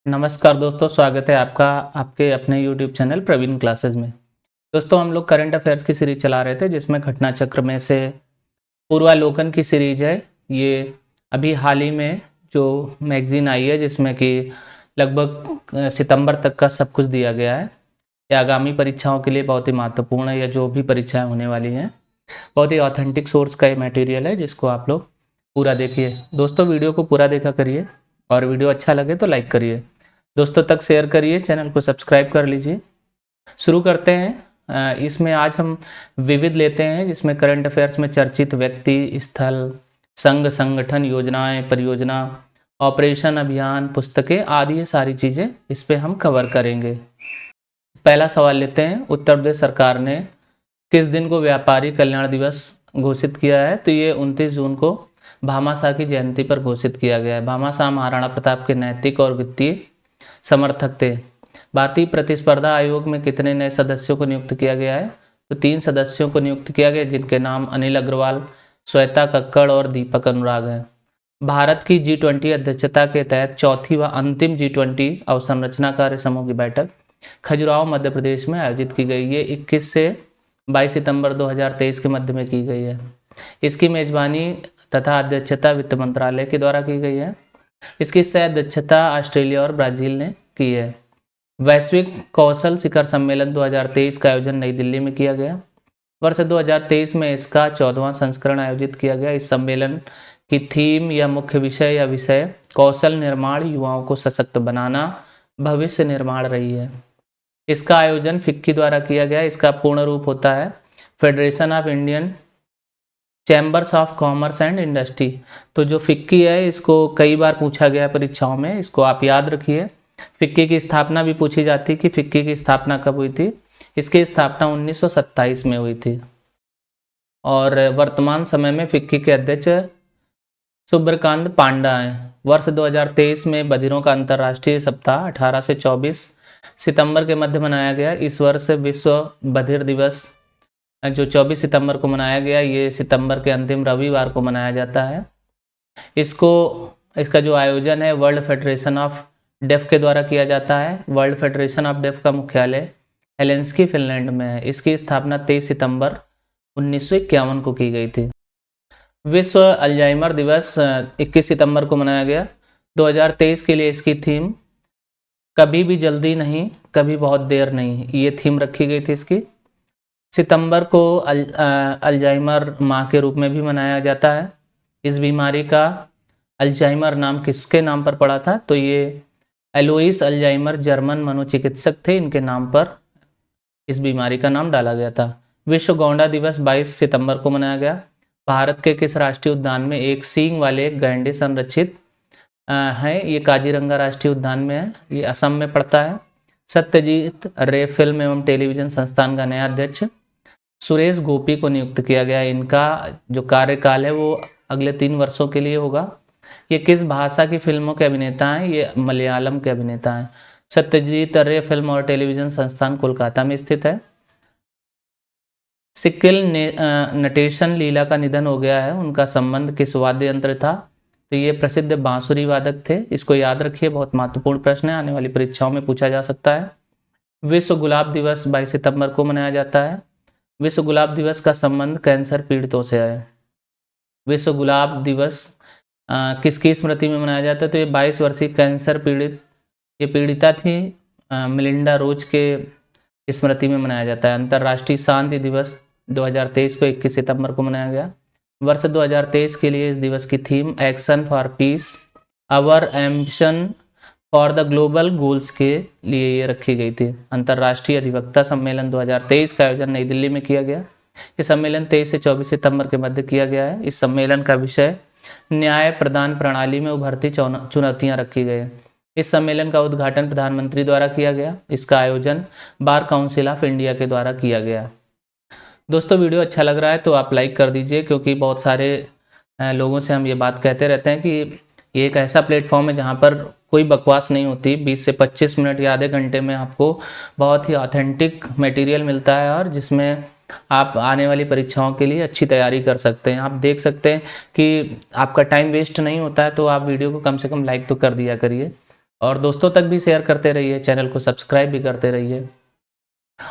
नमस्कार दोस्तों, स्वागत है आपका आपके अपने YouTube चैनल प्रवीण क्लासेस में। दोस्तों, हम लोग करंट अफेयर्स की सीरीज चला रहे थे जिसमें घटना चक्र में से पूर्वालोकन की सीरीज है। ये अभी हाल ही में जो मैगजीन आई है जिसमें कि लगभग सितंबर तक का सब कुछ दिया गया है। ये आगामी परीक्षाओं के लिए बहुत ही महत्वपूर्ण है, या जो भी परीक्षाएं होने वाली हैं। बहुत ही ऑथेंटिक सोर्स का ये मटेरियल है जिसको आप लोग पूरा देखिए। दोस्तों, वीडियो को पूरा देखा करिए और वीडियो अच्छा लगे तो लाइक करिए, दोस्तों तक शेयर करिए, चैनल को सब्सक्राइब कर लीजिए। शुरू करते हैं। इसमें आज हम विविध लेते हैं जिसमें करंट अफेयर्स में चर्चित व्यक्ति, स्थल, संघ, संगठन, योजनाएं, परियोजना, ऑपरेशन, अभियान, पुस्तकें आदि ये सारी चीज़ें इस पे हम कवर करेंगे। पहला सवाल लेते हैं। उत्तर प्रदेश सरकार ने किस दिन को व्यापारी कल्याण दिवस घोषित किया है? तो ये 29 जून को भामाशाह की जयंती पर घोषित किया गया है। भामाशाह महाराणा प्रताप के नैतिक और वित्तीय समर्थक थे। भारतीय प्रतिस्पर्धा आयोग में कितने नए सदस्यों को नियुक्त किया गया है? तो 3 सदस्यों को नियुक्त किया गया, जिनके नाम अनिल अग्रवाल, श्वेता कक्कड़ और दीपक अनुराग हैं। भारत की G20 अध्यक्षता के तहत चौथी व अंतिम G20 अवसंरचना कार्य समूह की बैठक खजुराहो मध्य प्रदेश में आयोजित की गई। ये 21 से 22 सितंबर 2023 के मध्य में की गई है। इसकी मेजबानी तथा अध्यक्षता वित्त मंत्रालय के द्वारा की गई है। इसकी सह अध्यक्षता ऑस्ट्रेलिया और ब्राजील ने की है। वैश्विक कौशल शिखर सम्मेलन 2023 का आयोजन नई दिल्ली में किया गया। वर्ष 2023 में इसका 14वां संस्करण आयोजित किया गया। इस सम्मेलन की थीम या मुख्य विषय या विषय कौशल निर्माण, युवाओं को सशक्त बनाना, भविष्य निर्माण रही है। इसका आयोजन फिक्की द्वारा किया गया। इसका पूर्ण रूप होता है federation of Indian chambers of commerce and industry. तो जो फिक्की है, इसको कई बार पूछा गया परीक्षाओं में, इसको आप याद रखिए। फिक्की की स्थापना भी पूछी जाती कि फिक्की की स्थापना कब हुई थी। इसकी स्थापना 1927 में हुई थी और वर्तमान समय में फिक्की के अध्यक्ष सुब्रकांत पांडा हैं। वर्ष 2023 में बधिरों का अंतर्राष्ट्रीय सप्ताह 18 से 24 सितंबर के मध्य मनाया गया। इस वर्ष विश्व बधिर दिवस जो 24 सितंबर को मनाया गया, ये सितंबर के अंतिम रविवार को मनाया जाता है। इसका जो आयोजन है वर्ल्ड फेडरेशन ऑफ डेफ के द्वारा किया जाता है। वर्ल्ड फेडरेशन ऑफ डेफ का मुख्यालय हेलेंस्की फिनलैंड में है। इसकी स्थापना 23 सितंबर 1951 को की गई थी। विश्व अल्जाइमर दिवस 21 सितंबर को मनाया गया। 2023 के लिए इसकी थीम कभी भी जल्दी नहीं, कभी बहुत देर नहीं, ये थीम रखी गई थी इसकी। सितंबर को अल्जाइमर माह के रूप में भी मनाया जाता है। इस बीमारी का अल्जाइमर नाम किसके नाम पर पड़ा था? तो ये एलोइस अल्जाइमर जर्मन मनोचिकित्सक थे, इनके नाम पर इस बीमारी का नाम डाला गया था। विश्व गौंडा दिवस 22 सितंबर को मनाया गया। भारत के किस राष्ट्रीय उद्यान में एक सींग वाले एक गैंडे संरक्षित हैं? ये काजीरंगा राष्ट्रीय उद्यान में है, ये असम में पड़ता है। सत्यजीत रे फिल्म एवं टेलीविजन संस्थान का नया अध्यक्ष सुरेश गोपी को नियुक्त किया गया। इनका जो कार्यकाल है वो अगले 3 वर्षों के लिए होगा। ये किस भाषा की फिल्मों के अभिनेता हैं? ये मलयालम के अभिनेता हैं। सत्यजीत रे फिल्म और टेलीविजन संस्थान कोलकाता में स्थित है। सिक्किल नटेशन लीला का निधन हो गया है। उनका संबंध किस वाद्य यंत्र था? तो ये प्रसिद्ध बांसुरी वादक थे। इसको याद रखिए, बहुत महत्वपूर्ण प्रश्न है, आने वाली परीक्षाओं में पूछा जा सकता है। विश्व गुलाब दिवस 22 सितंबर को मनाया जाता है। विश्व गुलाब दिवस का संबंध कैंसर पीड़ितों से है। विश्व गुलाब दिवस किसकी स्मृति में मनाया जाता है? तो ये 22 वर्षीय कैंसर पीड़िता थी मिलिंडा रोज के स्मृति में मनाया जाता है। अंतर्राष्ट्रीय शांति दिवस 2023 को 21 सितंबर को मनाया गया। वर्ष 2023 के लिए इस दिवस की theme action for peace, our ambition for the global goals के लिए ये रखी गई थी। अंतर्राष्ट्रीय अधिवक्ता सम्मेलन 2023 का आयोजन नई दिल्ली में किया गया। ये सम्मेलन 23 से 24 सितंबर के मध्य किया गया है। इस सम्मेलन का विषय न्याय प्रदान प्रणाली में उभरती चुनौतियां रखी गई। इस सम्मेलन का उद्घाटन प्रधानमंत्री द्वारा किया गया। इसका आयोजन बार काउंसिल ऑफ इंडिया के द्वारा किया गया। दोस्तों, वीडियो अच्छा लग रहा है तो आप लाइक कर दीजिए, क्योंकि बहुत सारे लोगों से हम ये बात कहते रहते हैं कि ये एक ऐसा प्लेटफॉर्म है जहाँ पर कोई बकवास नहीं होती। 20 से 25 मिनट या आधे घंटे में आपको बहुत ही ऑथेंटिक मटेरियल मिलता है और जिसमें आप आने वाली परीक्षाओं के लिए अच्छी तैयारी कर सकते हैं। आप देख सकते हैं कि आपका टाइम वेस्ट नहीं होता है, तो आप वीडियो को कम से कम लाइक तो कर दिया करिए। और दोस्तों तक भी शेयर करते रहिए, चैनल को सब्सक्राइब भी करते रहिए।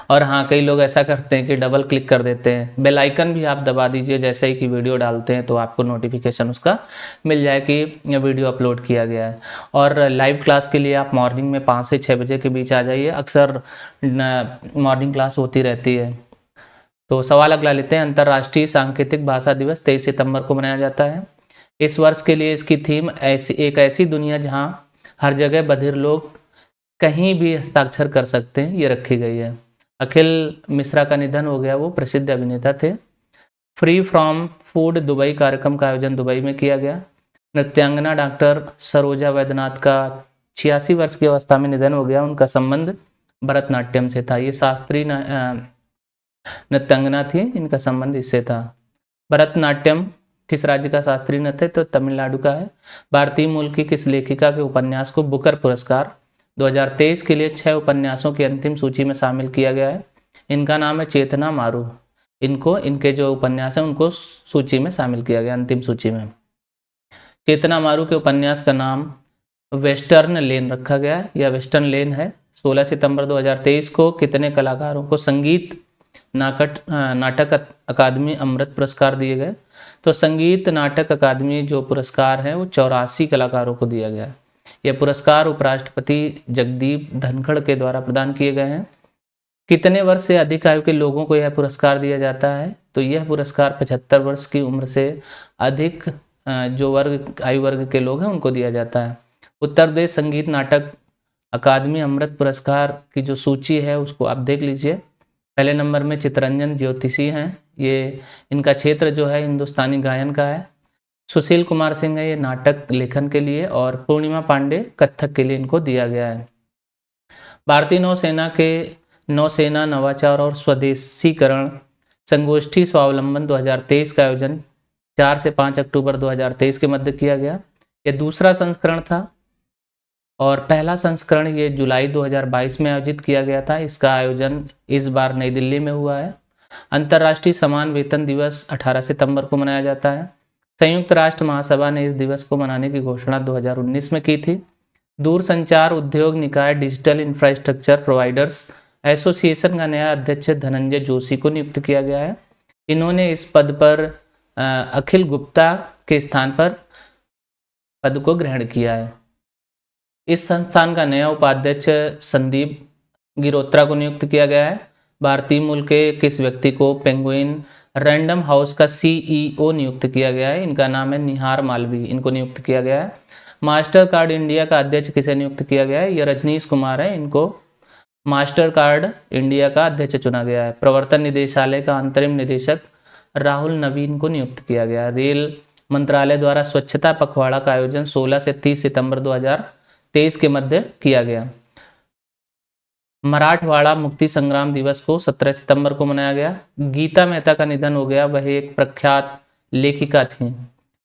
और हाँ, कई लोग ऐसा करते हैं कि डबल क्लिक कर देते हैं, बेल आइकन भी आप दबा दीजिए, जैसे ही कि वीडियो डालते हैं तो आपको नोटिफिकेशन उसका मिल जाए कि वीडियो अपलोड किया गया है। और लाइव क्लास के लिए आप मॉर्निंग में 5 से 6 बजे के बीच आ जाइए, अक्सर मॉर्निंग क्लास होती रहती है। तो सवाल अगला लेते हैं। अंतर्राष्ट्रीय सांकेतिक भाषा दिवस 23 सितंबर को मनाया जाता है। इस वर्ष के लिए इसकी थीम एक ऐसी दुनिया जहां हर जगह बधिर लोग कहीं भी हस्ताक्षर कर सकते हैं, ये रखी गई है। अखिल मिश्रा का निधन हो गया, वो प्रसिद्ध अभिनेता थे। फ्री फ्रॉम फूड दुबई कार्यक्रम का आयोजन दुबई में किया गया। नृत्यांगना डॉक्टर सरोजा वैद्यनाथ का 86 वर्ष की अवस्था में निधन हो गया। उनका संबंध भरतनाट्यम से था। ये शास्त्रीय नृत्यांगना थी, इनका संबंध इससे था। भरतनाट्यम किस राज्य का शास्त्रीय नृत्य है? तो तमिलनाडु का है। भारतीय मूल की किस लेखिका के उपन्यास को बुकर पुरस्कार 2023 के लिए 6 उपन्यासों की अंतिम सूची में शामिल किया गया है? इनका नाम है चेतना मारू। इनके जो उपन्यास हैं उनको सूची में शामिल किया गया, अंतिम सूची में। चेतना मारू के उपन्यास का नाम वेस्टर्न लेन रखा गया है, या वेस्टर्न लेन है। 16 सितंबर 2023 को कितने कलाकारों को संगीत नाटक अकादमी अमृत पुरस्कार दिए गए? तो संगीत नाटक अकादमी जो पुरस्कार है वो 84 कलाकारों को दिया गया। यह पुरस्कार उपराष्ट्रपति जगदीप धनखड़ के द्वारा प्रदान किए गए हैं। कितने वर्ष से अधिक आयु के लोगों को यह पुरस्कार दिया जाता है? तो यह पुरस्कार 75 वर्ष की उम्र से अधिक जो आयु वर्ग के लोग हैं उनको दिया जाता है। उत्तर प्रदेश संगीत नाटक अकादमी अमृत पुरस्कार की जो सूची है उसको आप देख लीजिए। पहले नंबर में चितरंजन ज्योतिषी हैं, ये इनका क्षेत्र जो है हिंदुस्तानी गायन का है। सुशील कुमार सिंह है ये नाटक लेखन के लिए, और पूर्णिमा पांडे कथक के लिए इनको दिया गया है। भारतीय नौसेना के नौसेना नवाचार और स्वदेशीकरण संगोष्ठी स्वावलंबन 2023 का आयोजन 4 से 5 अक्टूबर 2023 के मध्य किया गया। यह दूसरा संस्करण था, और पहला संस्करण ये जुलाई 2022 में आयोजित किया गया था। इसका आयोजन इस बार नई दिल्ली में हुआ है। अंतर्राष्ट्रीय समान वेतन दिवस 18 सितंबर को मनाया जाता है। संयुक्त राष्ट्र महासभा ने इस दिवस को मनाने की घोषणा 2019 में की थी। दूरसंचार उद्योग निकाय डिजिटल इंफ्रास्ट्रक्चर प्रोवाइडर्स एसोसिएशन का नया अध्यक्ष धनंजय जोशी को नियुक्त किया गया है। इन्होंने इस पद पर अखिल गुप्ता के स्थान पर पद को ग्रहण किया है। इस संस्थान का नया उपाध्यक्ष संदीप गिरोत्रा को नियुक्त किया गया है। भारतीय मूल के किस व्यक्ति को पेंगुइन रैंडम हाउस का सीईओ नियुक्त किया गया है? इनका नाम है निहार मालवी, इनको नियुक्त किया गया है। मास्टर कार्ड इंडिया का अध्यक्ष किसे नियुक्त किया गया है? यह रजनीश कुमार है, इनको मास्टर कार्ड इंडिया का अध्यक्ष चुना गया है। प्रवर्तन निदेशालय का अंतरिम निदेशक राहुल नवीन को नियुक्त किया गया। रेल मंत्रालय द्वारा स्वच्छता पखवाड़ा का आयोजन 16 से 30 सितंबर 2023 के मध्य किया गया। मराठवाड़ा मुक्ति संग्राम दिवस को 17 सितंबर को मनाया गया। गीता मेहता का निधन हो गया, वह एक प्रख्यात लेखिका थी।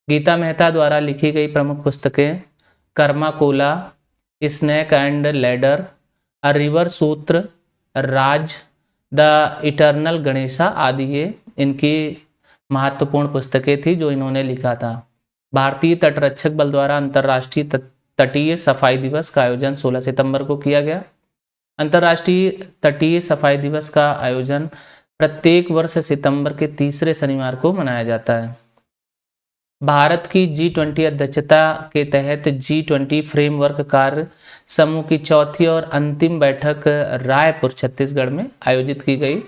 गीता मेहता द्वारा लिखी गई प्रमुख पुस्तकें Karma Cola, snake and ladder, a river सूत्र, राज, द इटर्नल गणेशा आदि ये इनकी महत्वपूर्ण पुस्तकें थी जो इन्होंने लिखा था। भारतीय तटरक्षक बल द्वारा अंतर्राष्ट्रीय तटीय सफाई दिवस का आयोजन 16 सितंबर को किया गया। अंतर्राष्ट्रीय तटीय सफाई दिवस का आयोजन प्रत्येक वर्ष सितंबर के तीसरे शनिवार को मनाया जाता है। भारत की G20 अध्यक्षता के तहत G20 फ्रेमवर्क कार्य समूह की चौथी और अंतिम बैठक रायपुर छत्तीसगढ़ में आयोजित की गई।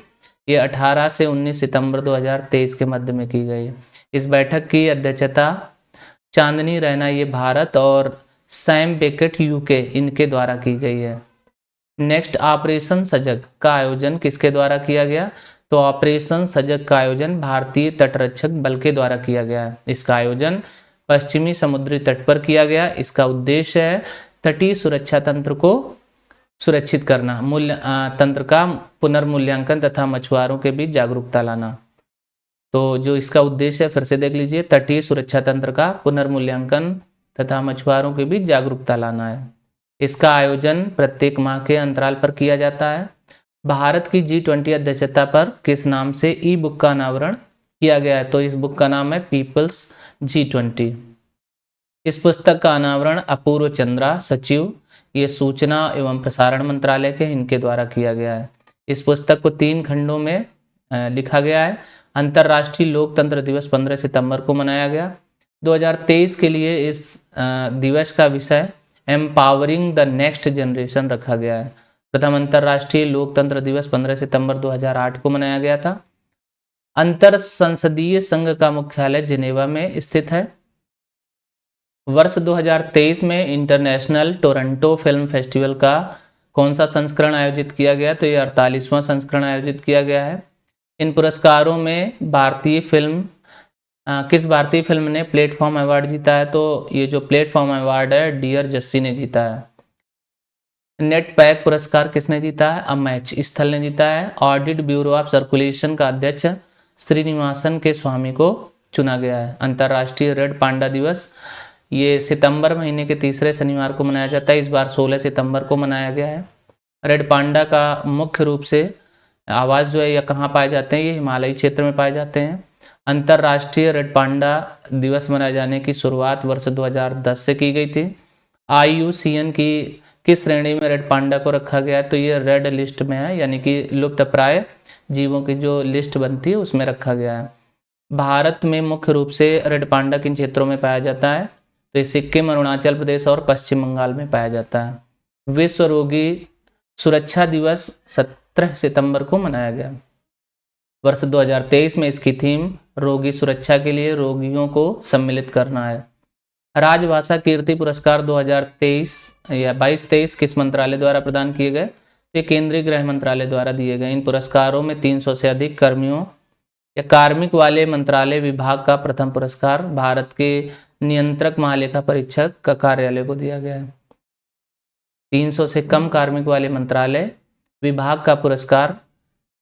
ये 18 से 19 सितंबर 2023 के मध्य में की गई। इस बैठक की अध्यक्षता चांदनी रैना ये भारत और सैम बेकेट यूके इनके द्वारा की गई है। नेक्स्ट, ऑपरेशन सजग का आयोजन किसके द्वारा किया गया? तो ऑपरेशन सजग का आयोजन भारतीय तटरक्षक बल के द्वारा किया गया है। इसका आयोजन पश्चिमी समुद्री तट पर किया गया। इसका उद्देश्य है तटीय सुरक्षा तंत्र को सुरक्षित करना, तंत्र का पुनर्मूल्यांकन तथा मछुआरों के बीच जागरूकता लाना। तो जो इसका उद्देश्य है फिर से देख लीजिए, तटीय सुरक्षा तंत्र का पुनर्मूल्यांकन तथा मछुआरों के बीच जागरूकता लाना है। इसका आयोजन प्रत्येक माह के अंतराल पर किया जाता है। भारत की G20 अध्यक्षता पर किस नाम से ई बुक का अनावरण किया गया है? तो इस बुक का नाम है पीपल्स G20। इस पुस्तक का अनावरण अपूर्व चंद्रा, सचिव ये सूचना एवं प्रसारण मंत्रालय के इनके द्वारा किया गया है। इस पुस्तक को 3 खंडों में लिखा गया है। अंतर्राष्ट्रीय लोकतंत्र दिवस 15 सितंबर को मनाया गया। 2023 के लिए इस दिवस का विषय एम्पावरिंग द नेक्स्ट जनरेशन रखा गया है। प्रथम अंतर्राष्ट्रीय लोकतंत्र दिवस 15 सितंबर 2008 को मनाया गया था। अंतर संसदीय संघ का मुख्यालय जिनेवा में स्थित है। वर्ष 2023 में इंटरनेशनल टोरंटो फिल्म फेस्टिवल का कौन सा संस्करण आयोजित किया गया? तो ये 48वां संस्करण आयोजित किया गया है। इन पुरस्कारों में किस भारतीय फिल्म ने प्लेटफॉर्म अवार्ड जीता है? तो ये जो प्लेटफॉर्म अवार्ड है डियर जस्सी ने जीता है। नेट पैक पुरस्कार किसने जीता है? अमैच स्थल ने जीता है। ऑडिट ब्यूरो ऑफ सर्कुलेशन का अध्यक्ष श्रीनिवासन के स्वामी को चुना गया है। अंतर्राष्ट्रीय रेड पांडा दिवस ये सितंबर महीने के तीसरे शनिवार को मनाया जाता है। इस बार 16 सितंबर को मनाया गया है। रेड पांडा का मुख्य रूप से आवास जो है या कहाँ पाए जाते हैं? ये हिमालयी क्षेत्र में पाए जाते हैं। अंतर्राष्ट्रीय रेड पांडा दिवस मनाए जाने की शुरुआत वर्ष 2010 से की गई थी। IUCN की किस श्रेणी में रेड पांडा को रखा गया है? तो ये रेड लिस्ट में है, यानी कि लुप्तप्राय जीवों की जो लिस्ट बनती है उसमें रखा गया है। भारत में मुख्य रूप से रेड पांडा किन क्षेत्रों में पाया जाता है? तो ये सिक्किम, अरुणाचल प्रदेश और पश्चिम बंगाल में पाया जाता है। विश्व रोगी सुरक्षा दिवस 17 सितंबर को मनाया गया। वर्ष 2023 में इसकी थीम रोगी सुरक्षा के लिए रोगियों को सम्मिलित करना है। राजभाषा कीर्ति पुरस्कार 2023 या 22-23 किस मंत्रालय द्वारा प्रदान किए गए? ये केंद्रीय गृह मंत्रालय द्वारा दिए गए। इन पुरस्कारों में 300 से अधिक कर्मियों या कार्मिक वाले मंत्रालय विभाग का प्रथम पुरस्कार भारत के नियंत्रक महालेखा परीक्षक का कार्यालय को दिया गया है। 300 से कम कार्मिक वाले मंत्रालय विभाग का पुरस्कार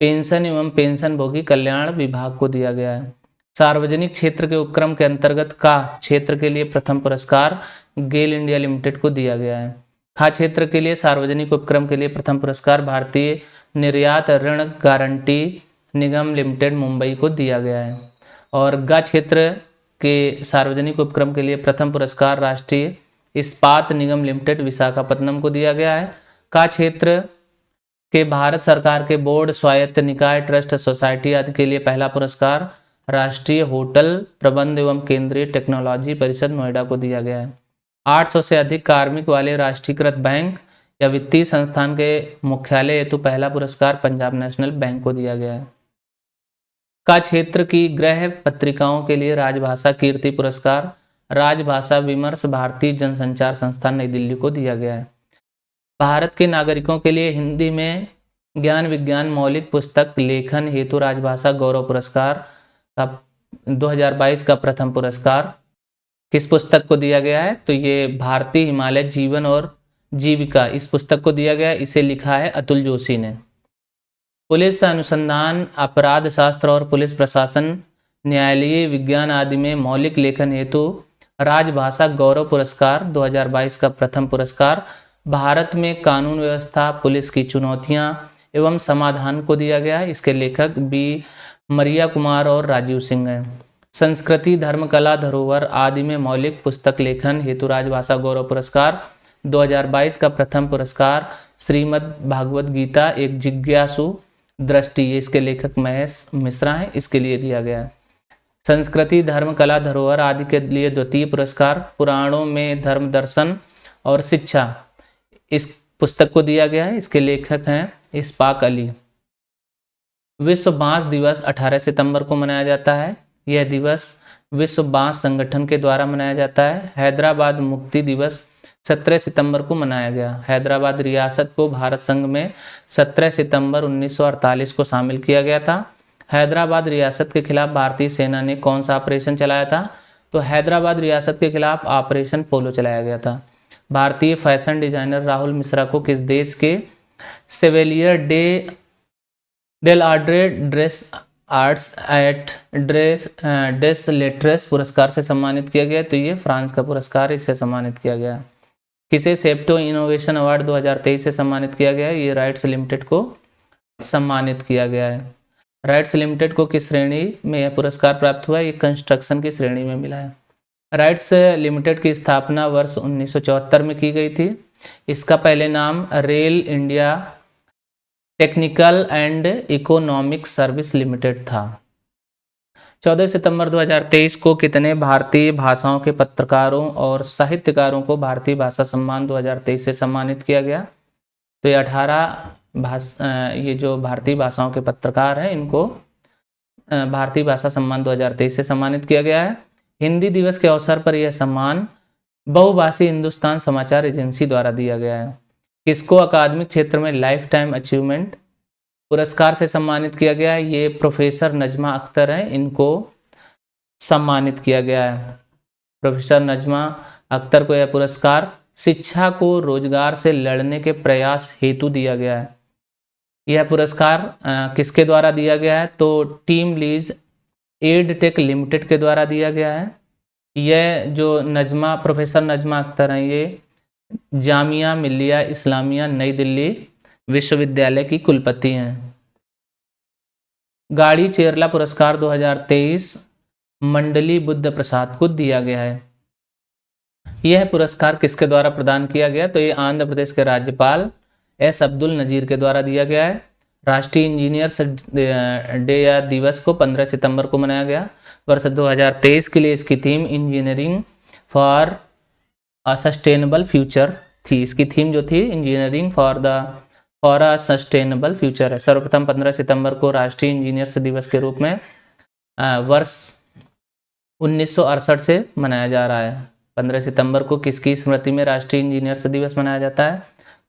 पेंशन एवं पेंशन भोगी कल्याण विभाग को दिया गया है। सार्वजनिक क्षेत्र के उपक्रम के अंतर्गत का क्षेत्र के लिए प्रथम पुरस्कार गेल इंडिया लिमिटेड को दिया गया है। खा क्षेत्र के लिए सार्वजनिक उपक्रम के लिए प्रथम पुरस्कार भारतीय निर्यात ऋण गारंटी निगम लिमिटेड मुंबई को दिया गया है। और गा क्षेत्र के सार्वजनिक उपक्रम के लिए प्रथम पुरस्कार राष्ट्रीय इस्पात निगम लिमिटेड विशाखापट्टनम को दिया गया है। का क्षेत्र के भारत सरकार के बोर्ड, स्वायत्त निकाय, ट्रस्ट, सोसाइटी आदि के लिए पहला पुरस्कार राष्ट्रीय होटल प्रबंध एवं केंद्रीय टेक्नोलॉजी परिषद नोएडा को दिया गया है। 800 से अधिक कार्मिक वाले राष्ट्रीयकृत बैंक या वित्तीय संस्थान के मुख्यालय हेतु पहला पुरस्कार पंजाब नेशनल बैंक को दिया गया है। का क्षेत्र की गृह पत्रिकाओं के लिए राजभाषा कीर्ति पुरस्कार राजभाषा विमर्श भारतीय जनसंचार संस्थान नई दिल्ली को दिया गया है। भारत के नागरिकों के लिए हिंदी में ज्ञान विज्ञान मौलिक पुस्तक लेखन हेतु राजभाषा गौरव पुरस्कार का 2022 का प्रथम पुरस्कार किस पुस्तक को दिया गया है? तो ये भारतीय हिमालय जीवन और जीविका इस पुस्तक को दिया गया है। इसे लिखा है अतुल जोशी ने। पुलिस अनुसंधान, अपराध शास्त्र और पुलिस प्रशासन, न्यायालयीय विज्ञान आदि में मौलिक लेखन हेतु राजभाषा गौरव पुरस्कार 2022 का प्रथम पुरस्कार भारत में कानून व्यवस्था, पुलिस की चुनौतियां एवं समाधान को दिया गया है। इसके लेखक बी मरिया कुमार और राजीव सिंह हैं। संस्कृति, धर्म, कला, धरोहर आदि में मौलिक पुस्तक लेखन हेतु राजभाषा गौरव पुरस्कार 2022 का प्रथम पुरस्कार श्रीमद् भागवत गीता एक जिज्ञासु दृष्टि, ये इसके लेखक महेश मिश्रा हैं, इसके लिए दिया गया है। संस्कृति, धर्म, कला, धरोहर आदि के लिए द्वितीय पुरस्कार पुराणों में धर्म, दर्शन और शिक्षा इस पुस्तक को दिया गया है। इसके लेखक हैं इस्पाक अली। विश्व बांस दिवस 18 सितंबर को मनाया जाता है। यह दिवस विश्व बांस संगठन के द्वारा मनाया जाता है। हैदराबाद मुक्ति दिवस 17 सितंबर को मनाया गया। हैदराबाद रियासत को भारत संघ में 17 सितंबर 1948 को शामिल किया गया था। हैदराबाद रियासत के खिलाफ भारतीय सेना ने कौन सा ऑपरेशन चलाया था? तो हैदराबाद रियासत के खिलाफ ऑपरेशन पोलो चलाया गया था। भारतीय फैशन डिजाइनर राहुल मिश्रा को किस देश के सेवेलियर डेल आर्ड्रे ड्रेस आर्ट्स एट डेस लेट्रेस पुरस्कार से सम्मानित किया गया? तो ये फ्रांस का पुरस्कार, इससे सम्मानित किया गया। किसे सेप्टो इनोवेशन अवार्ड 2023 से सम्मानित किया गया? ये राइट्स लिमिटेड को सम्मानित किया गया है। राइट्स लिमिटेड को किस श्रेणी में यह पुरस्कार प्राप्त हुआ? ये कंस्ट्रक्शन की श्रेणी में मिला है। राइट्स लिमिटेड की स्थापना वर्ष 1974 में की गई थी। इसका पहले नाम rail India technical and economic service limited था। 14 सितंबर 2023 को कितने भारतीय भाषाओं के पत्रकारों और साहित्यकारों को भारतीय भाषा सम्मान 2023 से सम्मानित किया गया? तो ये 18 ये जो भारतीय भाषाओं के पत्रकार हैं इनको भारतीय भाषा सम्मान 2023 से सम्मानित किया गया है। हिंदी दिवस के अवसर पर यह सम्मान बहुभाषी हिंदुस्तान समाचार एजेंसी द्वारा दिया गया है। किसको अकादमिक क्षेत्र में लाइफ टाइम अचीवमेंट पुरस्कार से सम्मानित किया गया है? ये प्रोफेसर नजमा अख्तर हैं, इनको सम्मानित किया गया है। प्रोफेसर नजमा अख्तर को यह पुरस्कार शिक्षा को रोजगार से लड़ने के प्रयास हेतु दिया गया है। यह पुरस्कार किसके द्वारा दिया गया है? तो team lease ed tech limited के द्वारा दिया गया है। यह जो प्रोफेसर नजमा अख्तर हैं ये जामिया मिल्लिया इस्लामिया नई दिल्ली विश्वविद्यालय की कुलपति हैं। गाड़ी चेरला पुरस्कार 2023 मंडली बुद्ध प्रसाद को दिया गया है। यह पुरस्कार किसके द्वारा प्रदान किया गया? तो ये आंध्र प्रदेश के राज्यपाल एस अब्दुल नजीर के द्वारा दिया गया है। राष्ट्रीय इंजीनियर्स डे या दिवस को 15 सितंबर को मनाया गया। वर्ष 2023 के लिए इसकी theme engineering for a sustainable future थी। इसकी थीम जो थी engineering for a sustainable future है। सर्वप्रथम 15 सितंबर को राष्ट्रीय इंजीनियर्स दिवस के रूप में वर्ष 1968 से मनाया जा रहा है। 15 सितंबर को किसकी स्मृति में राष्ट्रीय इंजीनियर्स दिवस मनाया जाता है?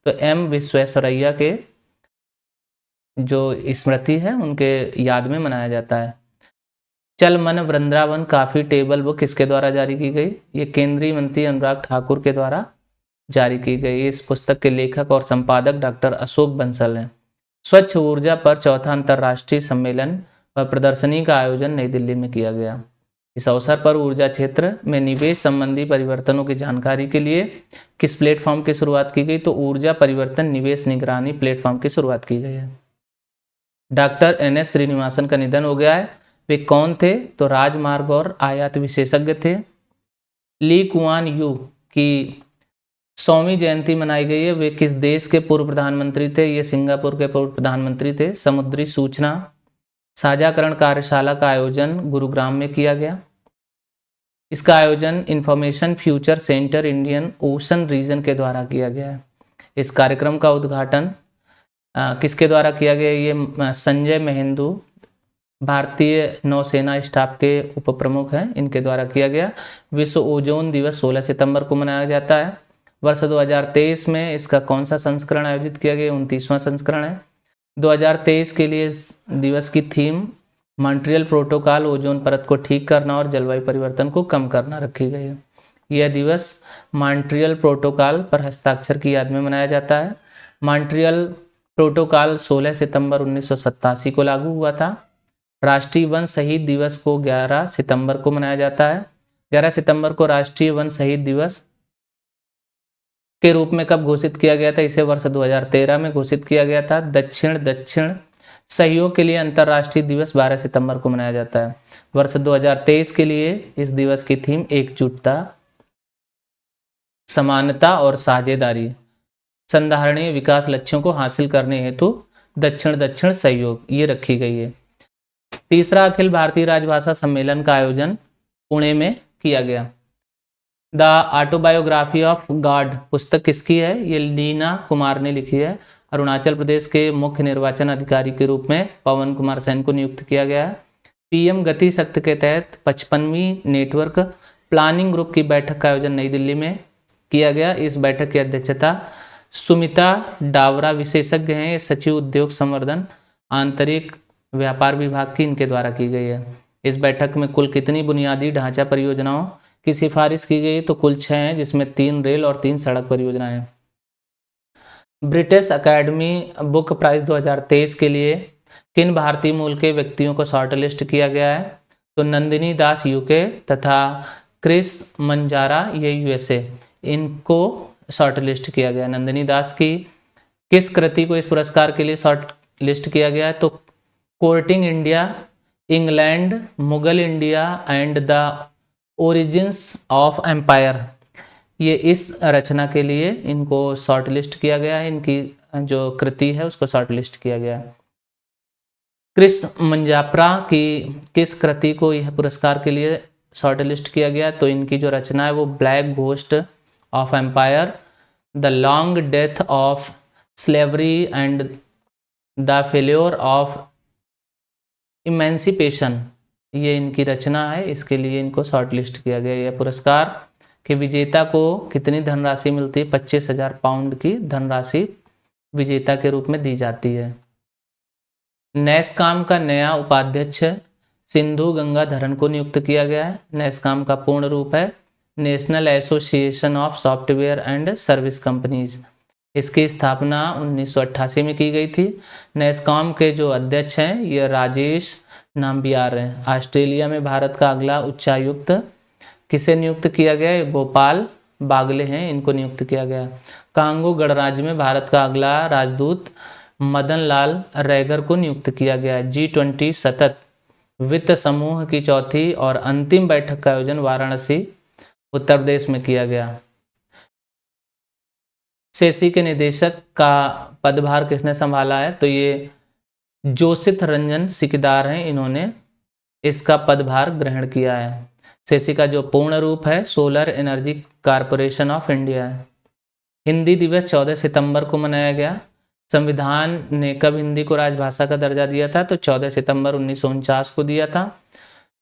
तो एम विश्वेश्वरैया के जो स्मृति है उनके याद में मनाया जाता है। चल मन वृंदावन काफी टेबल बुक किसके द्वारा जारी की गई? ये केंद्रीय मंत्री अनुराग ठाकुर के द्वारा जारी की गई। इस पुस्तक के लेखक और संपादक डॉक्टर अशोक बंसल हैं। स्वच्छ ऊर्जा पर चौथा अंतर्राष्ट्रीय सम्मेलन व प्रदर्शनी का आयोजन नई दिल्ली में किया गया। इस अवसर पर ऊर्जा क्षेत्र में निवेश संबंधी परिवर्तनों की जानकारी के लिए किस प्लेटफॉर्म की शुरुआत की गई? तो ऊर्जा परिवर्तन निवेश निगरानी प्लेटफॉर्म की शुरुआत की गई है। Doctor NS. श्रीनिवासन का निधन हो गया है। वे कौन थे? तो राजमार्ग और आयात विशेषज्ञ थे। ली कुआन यू की 100वीं जयंती मनाई गई है। वे किस देश के पूर्व प्रधानमंत्री थे? ये सिंगापुर के पूर्व प्रधानमंत्री थे। समुद्री सूचना साझाकरण कार्यशाला का आयोजन गुरुग्राम में किया गया। इसका आयोजन information fusion centre Indian ocean region के द्वारा किया गया है। इस कार्यक्रम का उद्घाटन किसके द्वारा किया गया? ये संजय महेंदु भारतीय नौसेना स्टाफ के उप प्रमुख हैं, इनके द्वारा किया गया। विश्व ओजोन दिवस 16 सितंबर को मनाया जाता है। वर्ष 2023 में इसका कौन सा संस्करण आयोजित किया गया? 29वां संस्करण है। 2023 के लिए इस दिवस की थीम मॉन्ट्रियल प्रोटोकॉल ओजोन परत को ठीक करना और जलवायु परिवर्तन को कम करना रखी गई है। यह दिवस मॉन्ट्रियल प्रोटोकॉल पर हस्ताक्षर की याद में मनाया जाता है। मॉन्ट्रियल प्रोटोकॉल 16 सितंबर 1987 को लागू हुआ था। राष्ट्रीय वन शहीद दिवस को 11 सितंबर को मनाया जाता है। 11 सितंबर को राष्ट्रीय वन शहीद दिवस के रूप में कब घोषित किया गया था? इसे वर्ष 2013 में घोषित किया गया था। दक्षिण सहयोग के लिए अंतर्राष्ट्रीय दिवस 12 सितंबर को मनाया जाता है। वर्ष 2023 के लिए इस दिवस की थीम एकजुटता, समानता और साझेदारी, संधारणीय विकास लक्ष्यों को हासिल करने हेतु दक्षिण सहयोग ये रखी गई है। तीसरा अखिल भारतीय राजभाषा सम्मेलन का आयोजन पुणे में किया गया। द ऑटोबायोग्राफी ऑफ गॉड पुस्तक किसकी है? ये लीना कुमार ने लिखी है। अरुणाचल प्रदेश के मुख्य निर्वाचन अधिकारी के रूप में पवन कुमार सेन को नियुक्त किया गया है। पीएम गति शक्ति के तहत 55वीं नेटवर्क प्लानिंग ग्रुप की बैठक का आयोजन नई दिल्ली में किया गया। इस बैठक की अध्यक्षता सुमिता डावरा विशेषज्ञ हैं, सचिव उद्योग संवर्धन आंतरिक व्यापार विभाग की इनके द्वारा की गई है। इस बैठक में कुल कितनी बुनियादी ढांचा परियोजनाओं की सिफारिश की गई? तो कुल 6 हैं, जिसमें 3 रेल और 3 सड़क परियोजनाएं हैं। ब्रिटिश अकेडमी बुक प्राइज 2023 के लिए किन भारतीय मूल के व्यक्तियों को शॉर्टलिस्ट किया गया है? तो नंदिनी दास यूके तथा क्रिस मंजारा ये यूएसए, इनको शॉर्टलिस्ट किया गया। नंदिनी दास की किस कृति को इस पुरस्कार के लिए शॉर्टलिस्ट किया गया है? तो courting India, England, Mughal India and the origins of empire, ये इस रचना के लिए इनको शॉर्ट लिस्ट किया गया है, इनकी जो कृति है उसको शॉर्ट लिस्ट किया गया है। क्रिस मंजाप्रा की किस कृति को यह पुरस्कार के लिए शॉर्ट लिस्ट किया गया? तो इनकी जो रचना है वो black ghost of empire, the long death of slavery and the failure of emancipation, ये इनकी रचना है, इसके लिए इनको शॉर्ट लिस्ट किया गया। यह पुरस्कार के विजेता को कितनी धनराशि मिलती है? 25,000 पाउंड की धनराशि विजेता के रूप में दी जाती है। नैसकॉम का नया उपाध्यक्ष सिंधु गंगाधरन को नियुक्त किया गया है। नैसकॉम का पूर्ण रूप है national association of software and service companies. इसकी स्थापना 1988 में की गई थी। नैसकॉम के जो अध्यक्ष हैं ये राजेश नाम्बियार हैं। ऑस्ट्रेलिया में भारत का अगला उच्चायुक्त किसे नियुक्त किया गया है? गोपाल बागले हैं, इनको नियुक्त किया गया। कांगो गणराज्य में भारत का अगला राजदूत मदन लाल रैगर को नियुक्त किया गया है। G20 सतत वित्त समूह की चौथी और अंतिम बैठक का आयोजन वाराणसी उत्तर प्रदेश में किया गया। सेसी के निदेशक का पदभार किसने संभाला है? तो ये जोशित रंजन सिकदार हैं, इन्होंने इसका पदभार ग्रहण किया है। सेसी का जो पूर्ण रूप है solar energy corporation of India है। हिंदी दिवस 14 सितंबर को मनाया गया। संविधान ने कब हिंदी को राजभाषा का दर्जा दिया था? तो 14 सितंबर 1949 को दिया था।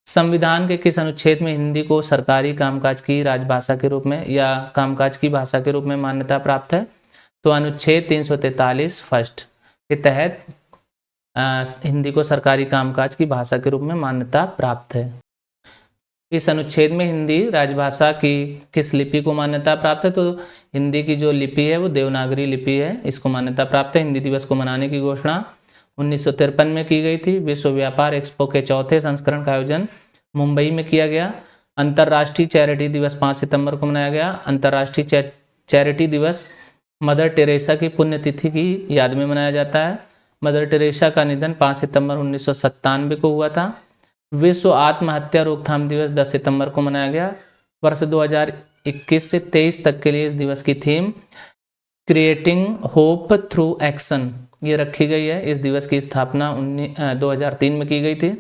संविधान के किस अनुच्छेद में हिंदी को सरकारी कामकाज की राजभाषा के रूप में या कामकाज की भाषा के रूप में मान्यता प्राप्त है? तो अनुच्छेद 343 फर्स्ट के तहत हिंदी को सरकारी कामकाज की भाषा के रूप में मान्यता प्राप्त है। इस अनुच्छेद में हिंदी राजभाषा की किस लिपि को मान्यता प्राप्त है? तो हिंदी की जो लिपि है वो देवनागरी लिपि है, इसको मान्यता प्राप्त है। हिंदी दिवस को मनाने की घोषणा 1953 में की गई थी। विश्व व्यापार एक्सपो के चौथे संस्करण का आयोजन मुंबई में किया गया। अंतर्राष्ट्रीय चैरिटी दिवस 5 सितंबर को मनाया गया। अंतर्राष्ट्रीय चैरिटी दिवस मदर टेरेसा की पुण्यतिथि की याद में मनाया जाता है। मदर टेरेसा का निधन 5 सितंबर 1997 को हुआ था। विश्व आत्महत्या रोकथाम दिवस 10 सितंबर को मनाया गया। वर्ष 2021 से 23 तक के लिए इस दिवस की theme creating hope through action ये रखी गई है। इस दिवस की स्थापना 2003 में की गई थी।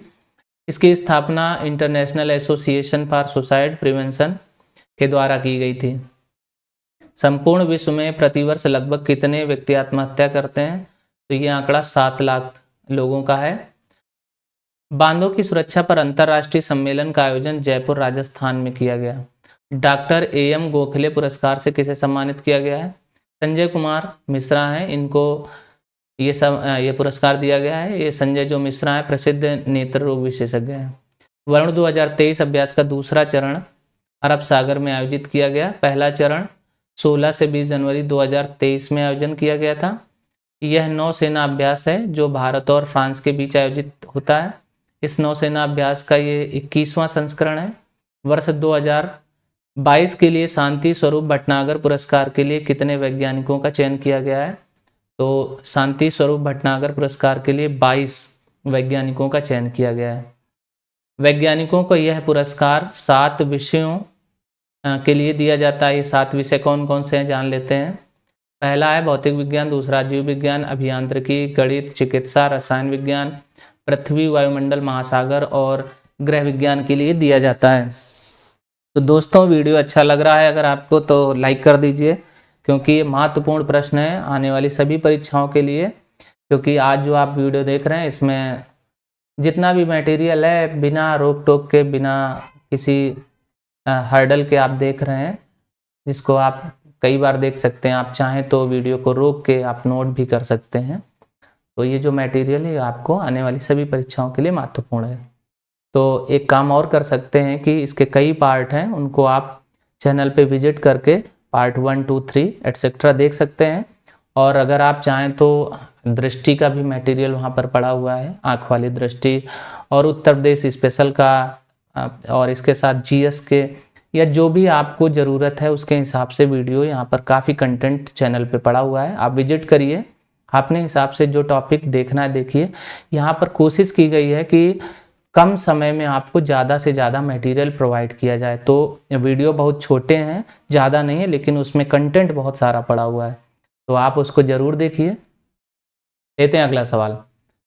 इसकी स्थापना international association for suicide prevention के द्वारा की गई थी। संपूर्ण विश्व में प्रतिवर्ष लगभग कितने व्यक्ति आत्महत्या करते हैं? तो ये आंकड़ा 7 लाख लोगों का है। बांधों की सुरक्षा पर अंतर्राष्ट्रीय सम्मेलन का आयोजन जयपुर राजस्थान में किया गया। डॉक्टर AM गोखले पुरस्कार से किसे सम्मानित किया गया है? संजय कुमार मिश्रा हैं, इनको ये पुरस्कार दिया गया है। ये संजय जो मिश्रा है प्रसिद्ध नेत्र रोग विशेषज्ञ हैं। वरुण 2023 अभ्यास का दूसरा चरण अरब सागर में आयोजित किया गया। पहला चरण 16 से 20 जनवरी 2023 में आयोजन किया गया था। यह नौसेना अभ्यास है जो भारत और फ्रांस के बीच आयोजित होता है। इस नौसेना अभ्यास का ये 21वां संस्करण है। वर्ष 2022 के लिए शांति स्वरूप भटनागर पुरस्कार के लिए कितने वैज्ञानिकों का चयन किया गया है? तो शांति स्वरूप भटनागर पुरस्कार के लिए 22 वैज्ञानिकों का चयन किया गया है। वैज्ञानिकों को यह पुरस्कार 7 विषयों के लिए दिया जाता है। ये 7 विषय कौन कौन से हैं जान लेते हैं। पहला है भौतिक विज्ञान, दूसरा जीव विज्ञान, अभियांत्रिकी, गणित, चिकित्सा, रसायन विज्ञान, पृथ्वी, वायुमंडल, महासागर और गृह विज्ञान के लिए दिया जाता है। तो दोस्तों वीडियो अच्छा लग रहा है अगर आपको तो लाइक कर दीजिए, क्योंकि ये महत्वपूर्ण प्रश्न है आने वाली सभी परीक्षाओं के लिए। क्योंकि आज जो आप वीडियो देख रहे हैं इसमें जितना भी मटेरियल है बिना रोक टोक के, बिना किसी हर्डल के आप देख रहे हैं, जिसको आप कई बार देख सकते हैं। आप चाहें तो वीडियो को रोक के आप नोट भी कर सकते हैं। तो ये जो मटेरियल है आपको आने वाली सभी परीक्षाओं के लिए महत्वपूर्ण है। तो एक काम और कर सकते हैं कि इसके कई पार्ट हैं, उनको आप चैनल पे विजिट करके पार्ट 1, 2, 3 एटसेट्रा देख सकते हैं। और अगर आप चाहें तो दृष्टि का भी मटेरियल वहाँ पर पड़ा हुआ है, आँख वाली दृष्टि और उत्तर प्रदेश स्पेशल का, और इसके साथ GS के या जो भी आपको ज़रूरत है उसके हिसाब से वीडियो यहाँ पर काफ़ी कंटेंट चैनल पे पड़ा हुआ है। आप विजिट करिए, अपने हिसाब से जो टॉपिक देखना है देखिए। यहाँ पर कोशिश की गई है कि कम समय में आपको ज़्यादा से ज़्यादा मटेरियल प्रोवाइड किया जाए। तो वीडियो बहुत छोटे हैं, ज़्यादा नहीं है, लेकिन उसमें कंटेंट बहुत सारा पड़ा हुआ है, तो आप उसको ज़रूर देखिए। लेते हैं अगला सवाल।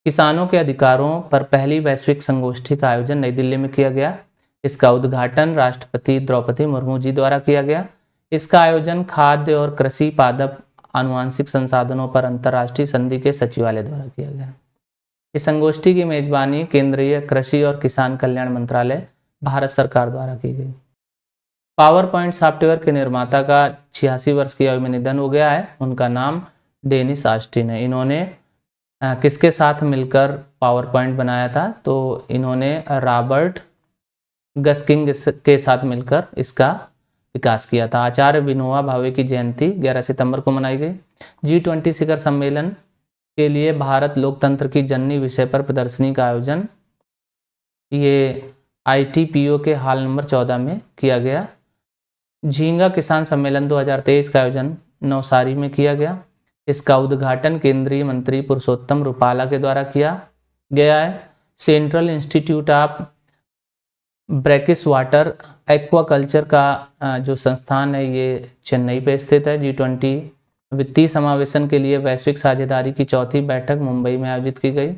किसानों के अधिकारों पर पहली वैश्विक संगोष्ठी का आयोजन नई दिल्ली में किया गया। इसका उद्घाटन राष्ट्रपति द्रौपदी मुर्मू जी द्वारा किया गया। इसका आयोजन खाद्य और कृषि पादप आनुवांशिक संसाधनों पर अंतर्राष्ट्रीय संधि के सचिवालय द्वारा किया गया। इस संगोष्ठी की मेजबानी केंद्रीय कृषि और किसान कल्याण मंत्रालय भारत सरकार द्वारा की गई। पावर पॉइंट सॉफ्टवेयर के निर्माता का 86 वर्ष की आयु में निधन हो गया है। उनका नाम डेनिस ऑस्टिन है। इन्होंने किसके साथ मिलकर पावर पॉइंट बनाया था? तो इन्होंने रॉबर्ट गस्किंग के साथ मिलकर इसका विकास किया था। आचार्य विनोबा भावे की जयंती 11 सितंबर को मनाई गई। G20 शिखर सम्मेलन के लिए भारत लोकतंत्र की जननी विषय पर प्रदर्शनी का आयोजन ये ITPO के हॉल नंबर 14 में किया गया। झींगा किसान सम्मेलन 2023 का आयोजन नवसारी में किया गया। इसका उद्घाटन केंद्रीय मंत्री पुरुषोत्तम रुपाला के द्वारा किया गया है। Central institute of brackish water aquaculture का जो संस्थान है ये चेन्नई पे स्थित है। G20 वित्तीय समावेशन के लिए वैश्विक साझेदारी की चौथी बैठक मुंबई में आयोजित की गई।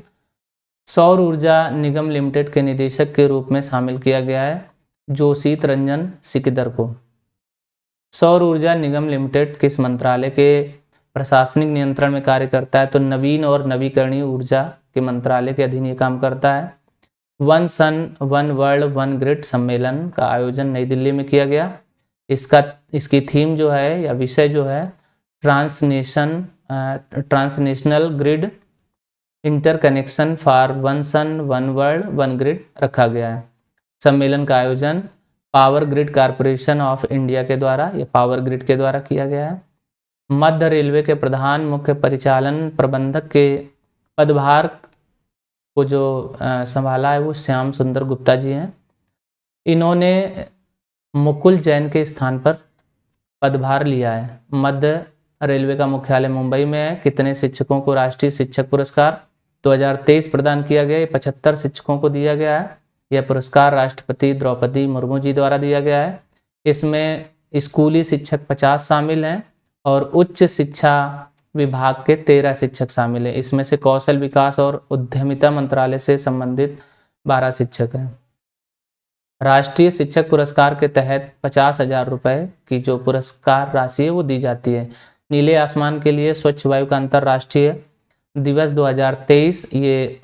सौर ऊर्जा निगम लिमिटेड के निदेशक के रूप में शामिल किया गया है जोशीत रंजन सिकदर को। सौर ऊर्जा निगम लिमिटेड किस मंत्रालय के प्रशासनिक नियंत्रण में कार्य करता है? तो नवीन और नवीकरणीय ऊर्जा के मंत्रालय के अधीन ये काम करता है। One sun one world one grid सम्मेलन का आयोजन नई दिल्ली में किया गया। इसकी थीम जो है या विषय जो है transnational grid interconnection for one sun one world one grid रखा गया है। सम्मेलन का आयोजन power grid corporation of India के द्वारा या पावर ग्रिड के द्वारा किया गया है। मध्य रेलवे के प्रधान मुख्य परिचालन प्रबंधक के पदभार को जो संभाला है वो श्याम सुंदर गुप्ता जी हैं। इन्होंने मुकुल जैन के स्थान पर पदभार लिया है। मध्य रेलवे का मुख्यालय मुंबई में है। कितने शिक्षकों को राष्ट्रीय शिक्षक पुरस्कार 2023 प्रदान किया गया? 75 शिक्षकों को दिया गया है। यह पुरस्कार राष्ट्रपति द्रौपदी मुर्मू जी द्वारा दिया गया है। इसमें स्कूली शिक्षक 50 शामिल हैं और उच्च शिक्षा विभाग के 13 शिक्षक शामिल हैं। इसमें से कौशल विकास और उद्यमिता मंत्रालय से संबंधित 12 शिक्षक हैं। राष्ट्रीय शिक्षक पुरस्कार के तहत 50,000 रुपये की जो पुरस्कार राशि है वो दी जाती है। नीले आसमान के लिए स्वच्छ वायु का अंतर्राष्ट्रीय दिवस 2023 ये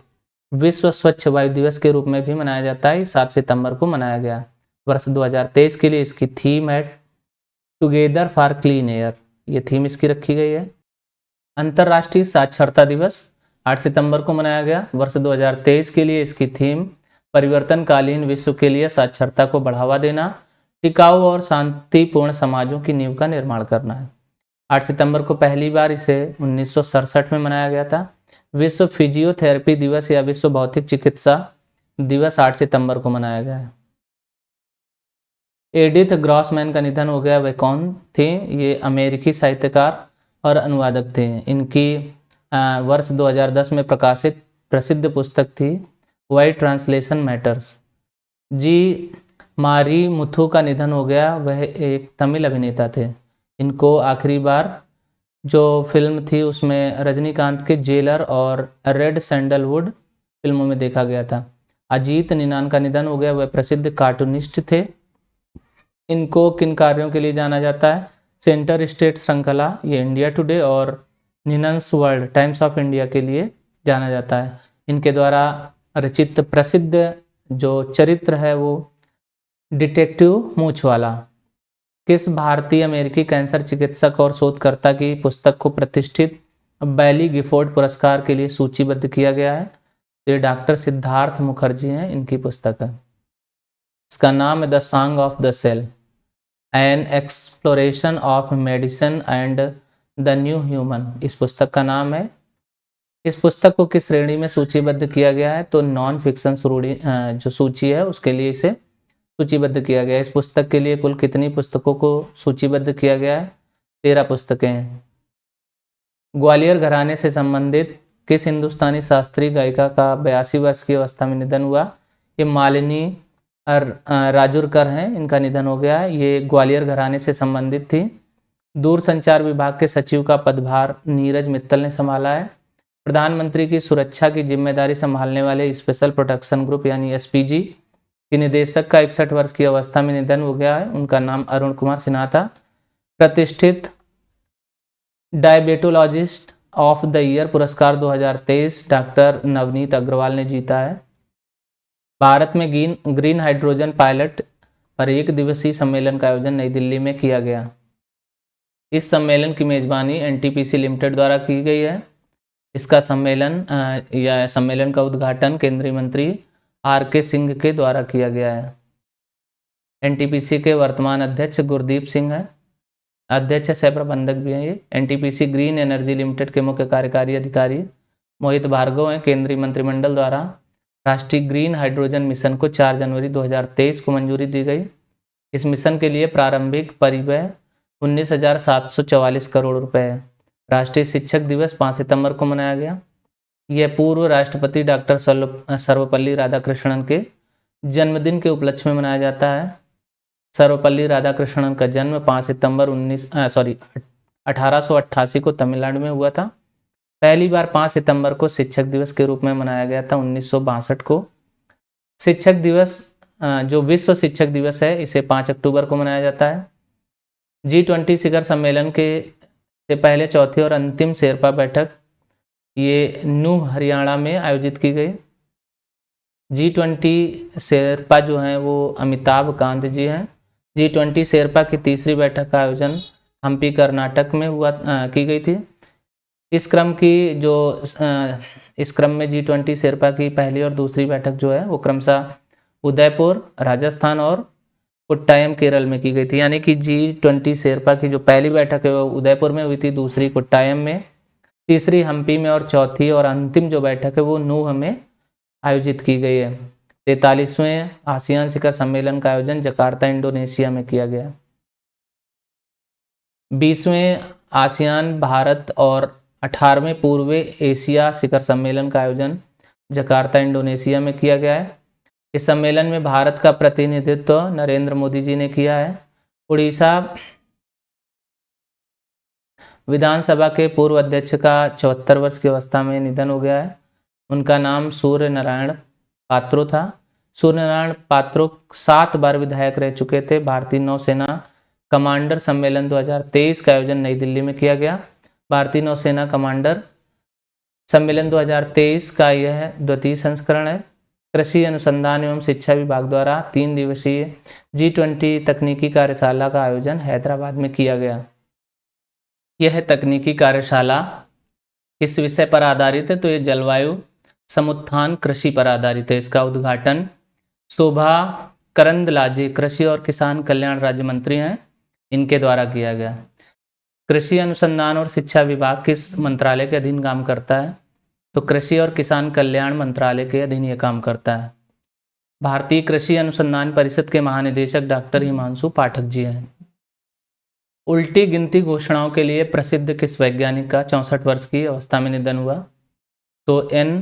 विश्व स्वच्छ वायु दिवस के रूप में भी मनाया जाता है। 7 सितंबर को मनाया गया। वर्ष 2023 के लिए इसकी थीम है टुगेदर फॉर क्लीन एयर, ये थीम इसकी रखी गई है। अंतर्राष्ट्रीय साक्षरता दिवस 8 सितंबर को मनाया गया। वर्ष 2023 के लिए इसकी थीम परिवर्तनकालीन विश्व के लिए साक्षरता को बढ़ावा देना, टिकाऊ और शांतिपूर्ण समाजों की नींव का निर्माण करना है। 8 सितंबर को पहली बार इसे 1967 में मनाया गया था। विश्व फिजियोथेरेपी दिवस या विश्व भौतिक चिकित्सा दिवस 8 सितंबर को मनाया गया है। एडिथ ग्रॉसमैन का निधन हो गया। वे कौन थे? ये अमेरिकी साहित्यकार और अनुवादक थे। इनकी वर्ष 2010 में प्रकाशित प्रसिद्ध पुस्तक थी वाई ट्रांसलेशन मैटर्स। जी मारी मुथु का निधन हो गया। वह एक तमिल अभिनेता थे। इनको आखिरी बार जो फिल्म थी उसमें रजनीकांत के जेलर और रेड सैंडलवुड फिल्मों में देखा गया था। अजीत निनान का निधन हो गया। वह प्रसिद्ध कार्टूनिस्ट थे। इनको किन कार्यों के लिए जाना जाता है? सेंटर स्टेट श्रृंखला, ये इंडिया टुडे और निनन्स वर्ल्ड टाइम्स ऑफ इंडिया के लिए जाना जाता है। इनके द्वारा रचित प्रसिद्ध जो चरित्र है वो डिटेक्टिव मूंछवाला। किस भारतीय अमेरिकी कैंसर चिकित्सक और शोधकर्ता की पुस्तक को प्रतिष्ठित बैली गिफोर्ड पुरस्कार के लिए सूचीबद्ध किया गया है? ये डॉक्टर सिद्धार्थ मुखर्जी हैं, इनकी पुस्तक है। इसका नाम है the song of the cell, an exploration of medicine and the new human, इस पुस्तक का नाम है। इस पुस्तक को किस श्रेणी में सूचीबद्ध किया गया है? तो नॉन फिक्शन जो सूची है उसके लिए इसे सूचीबद्ध किया गया है। इस पुस्तक के लिए कुल कितनी पुस्तकों को सूचीबद्ध किया गया है? 13 पुस्तकें हैं। ग्वालियर घराने से संबंधित किस हिंदुस्तानी शास्त्रीय गायिका का 82 वर्ष की अवस्था में निधन हुआ? ये मालिनी राजुरकर हैं, इनका निधन हो गया है। ये ग्वालियर घराने से संबंधित थी। दूरसंचार विभाग के सचिव का पदभार नीरज मित्तल ने संभाला है। प्रधानमंत्री की सुरक्षा की जिम्मेदारी संभालने वाले स्पेशल प्रोटेक्शन ग्रुप यानी एसपीजी के निदेशक का 61 वर्ष की अवस्था में निधन हो गया है। उनका नाम अरुण कुमार सिन्हा था। प्रतिष्ठित डायबिटोलॉजिस्ट ऑफ द ईयर पुरस्कार 2023 डॉक्टर नवनीत अग्रवाल ने जीता है। भारत में ग्रीन हाइड्रोजन पायलट पर 1 दिवसीय सम्मेलन का आयोजन नई दिल्ली में किया गया। इस सम्मेलन की मेजबानी एनटीपीसी लिमिटेड द्वारा की गई है। इसका सम्मेलन का उद्घाटन केंद्रीय मंत्री आर.के. सिंह के द्वारा किया गया है। एनटीपीसी के वर्तमान अध्यक्ष गुरदीप सिंह है, अध्यक्ष सह प्रबंधक भी हैं। ये एनटीपीसी ग्रीन एनर्जी लिमिटेड के मुख्य कार्यकारी अधिकारी मोहित भार्गव हैं। केंद्रीय मंत्रिमंडल द्वारा राष्ट्रीय ग्रीन हाइड्रोजन मिशन को 4 जनवरी 2023 को मंजूरी दी गई। इस मिशन के लिए प्रारंभिक परिव्यय 19,744 करोड़ रुपए है। राष्ट्रीय शिक्षक दिवस 5 सितंबर को मनाया गया। यह पूर्व राष्ट्रपति डॉक्टर सर्वपल्ली राधाकृष्णन के जन्मदिन के उपलक्ष्य में मनाया जाता है। सर्वपल्ली राधाकृष्णन का जन्म 5 सितंबर 1888 को तमिलनाडु में हुआ था। पहली बार 5 सितंबर को शिक्षक दिवस के रूप में मनाया गया था 1962 को। शिक्षक दिवस जो विश्व शिक्षक दिवस है इसे 5 अक्टूबर को मनाया जाता है। G20 शिखर सम्मेलन के से पहले चौथी और अंतिम शेरपा बैठक ये नूह हरियाणा में आयोजित की गई। G20 शेरपा जो हैं वो अमिताभ कांत जी हैं। G20 शेरपा की तीसरी बैठक का आयोजन हम्पी कर्नाटक में की गई थी। इस क्रम में G20 शेरपा की पहली और दूसरी बैठक जो है वो क्रमशः उदयपुर राजस्थान और कोट्टायम केरल में की गई थी। यानी कि G20 शेरपा की जो पहली बैठक है वो उदयपुर में हुई थी, दूसरी कोट्टायम में, तीसरी हम्पी में और चौथी और अंतिम जो बैठक है वो नूह में आयोजित की गई है। 43वें आसियान शिखर सम्मेलन का आयोजन जकार्ता इंडोनेशिया में किया गया। 20वें आसियान भारत और 18वें पूर्व एशिया शिखर सम्मेलन का आयोजन जकार्ता इंडोनेशिया में किया गया है। इस सम्मेलन में भारत का प्रतिनिधित्व नरेंद्र मोदी जी ने किया है। उड़ीसा विधानसभा के पूर्व अध्यक्ष का 74 वर्ष की अवस्था में निधन हो गया है। उनका नाम सूर्य नारायण पात्रो था। सूर्य नारायण पात्रो 7 बार विधायक रह चुके थे। भारतीय नौसेना कमांडर सम्मेलन 2023 का आयोजन नई दिल्ली में किया गया। भारतीय नौसेना कमांडर सम्मेलन 2023 का यह द्वितीय संस्करण है। कृषि अनुसंधान एवं शिक्षा विभाग द्वारा 3 दिवसीय G20 तकनीकी कार्यशाला का आयोजन हैदराबाद में किया गया। यह तकनीकी कार्यशाला किस विषय पर आधारित है? तो ये जलवायु समुत्थान कृषि पर आधारित है। इसका उद्घाटन शोभा करंदलाजे कृषि और किसान कल्याण राज्य मंत्री हैं, इनके द्वारा किया गया। कृषि अनुसंधान और शिक्षा विभाग किस मंत्रालय के अधीन काम करता है? तो कृषि और किसान कल्याण मंत्रालय के अधीन यह काम करता है। भारतीय कृषि अनुसंधान परिषद के महानिदेशक डॉक्टर हिमांशु पाठक जी हैं। उल्टी गिनती घोषणाओं के लिए प्रसिद्ध किस वैज्ञानिक का 64 वर्ष की अवस्था में निधन हुआ? तो N.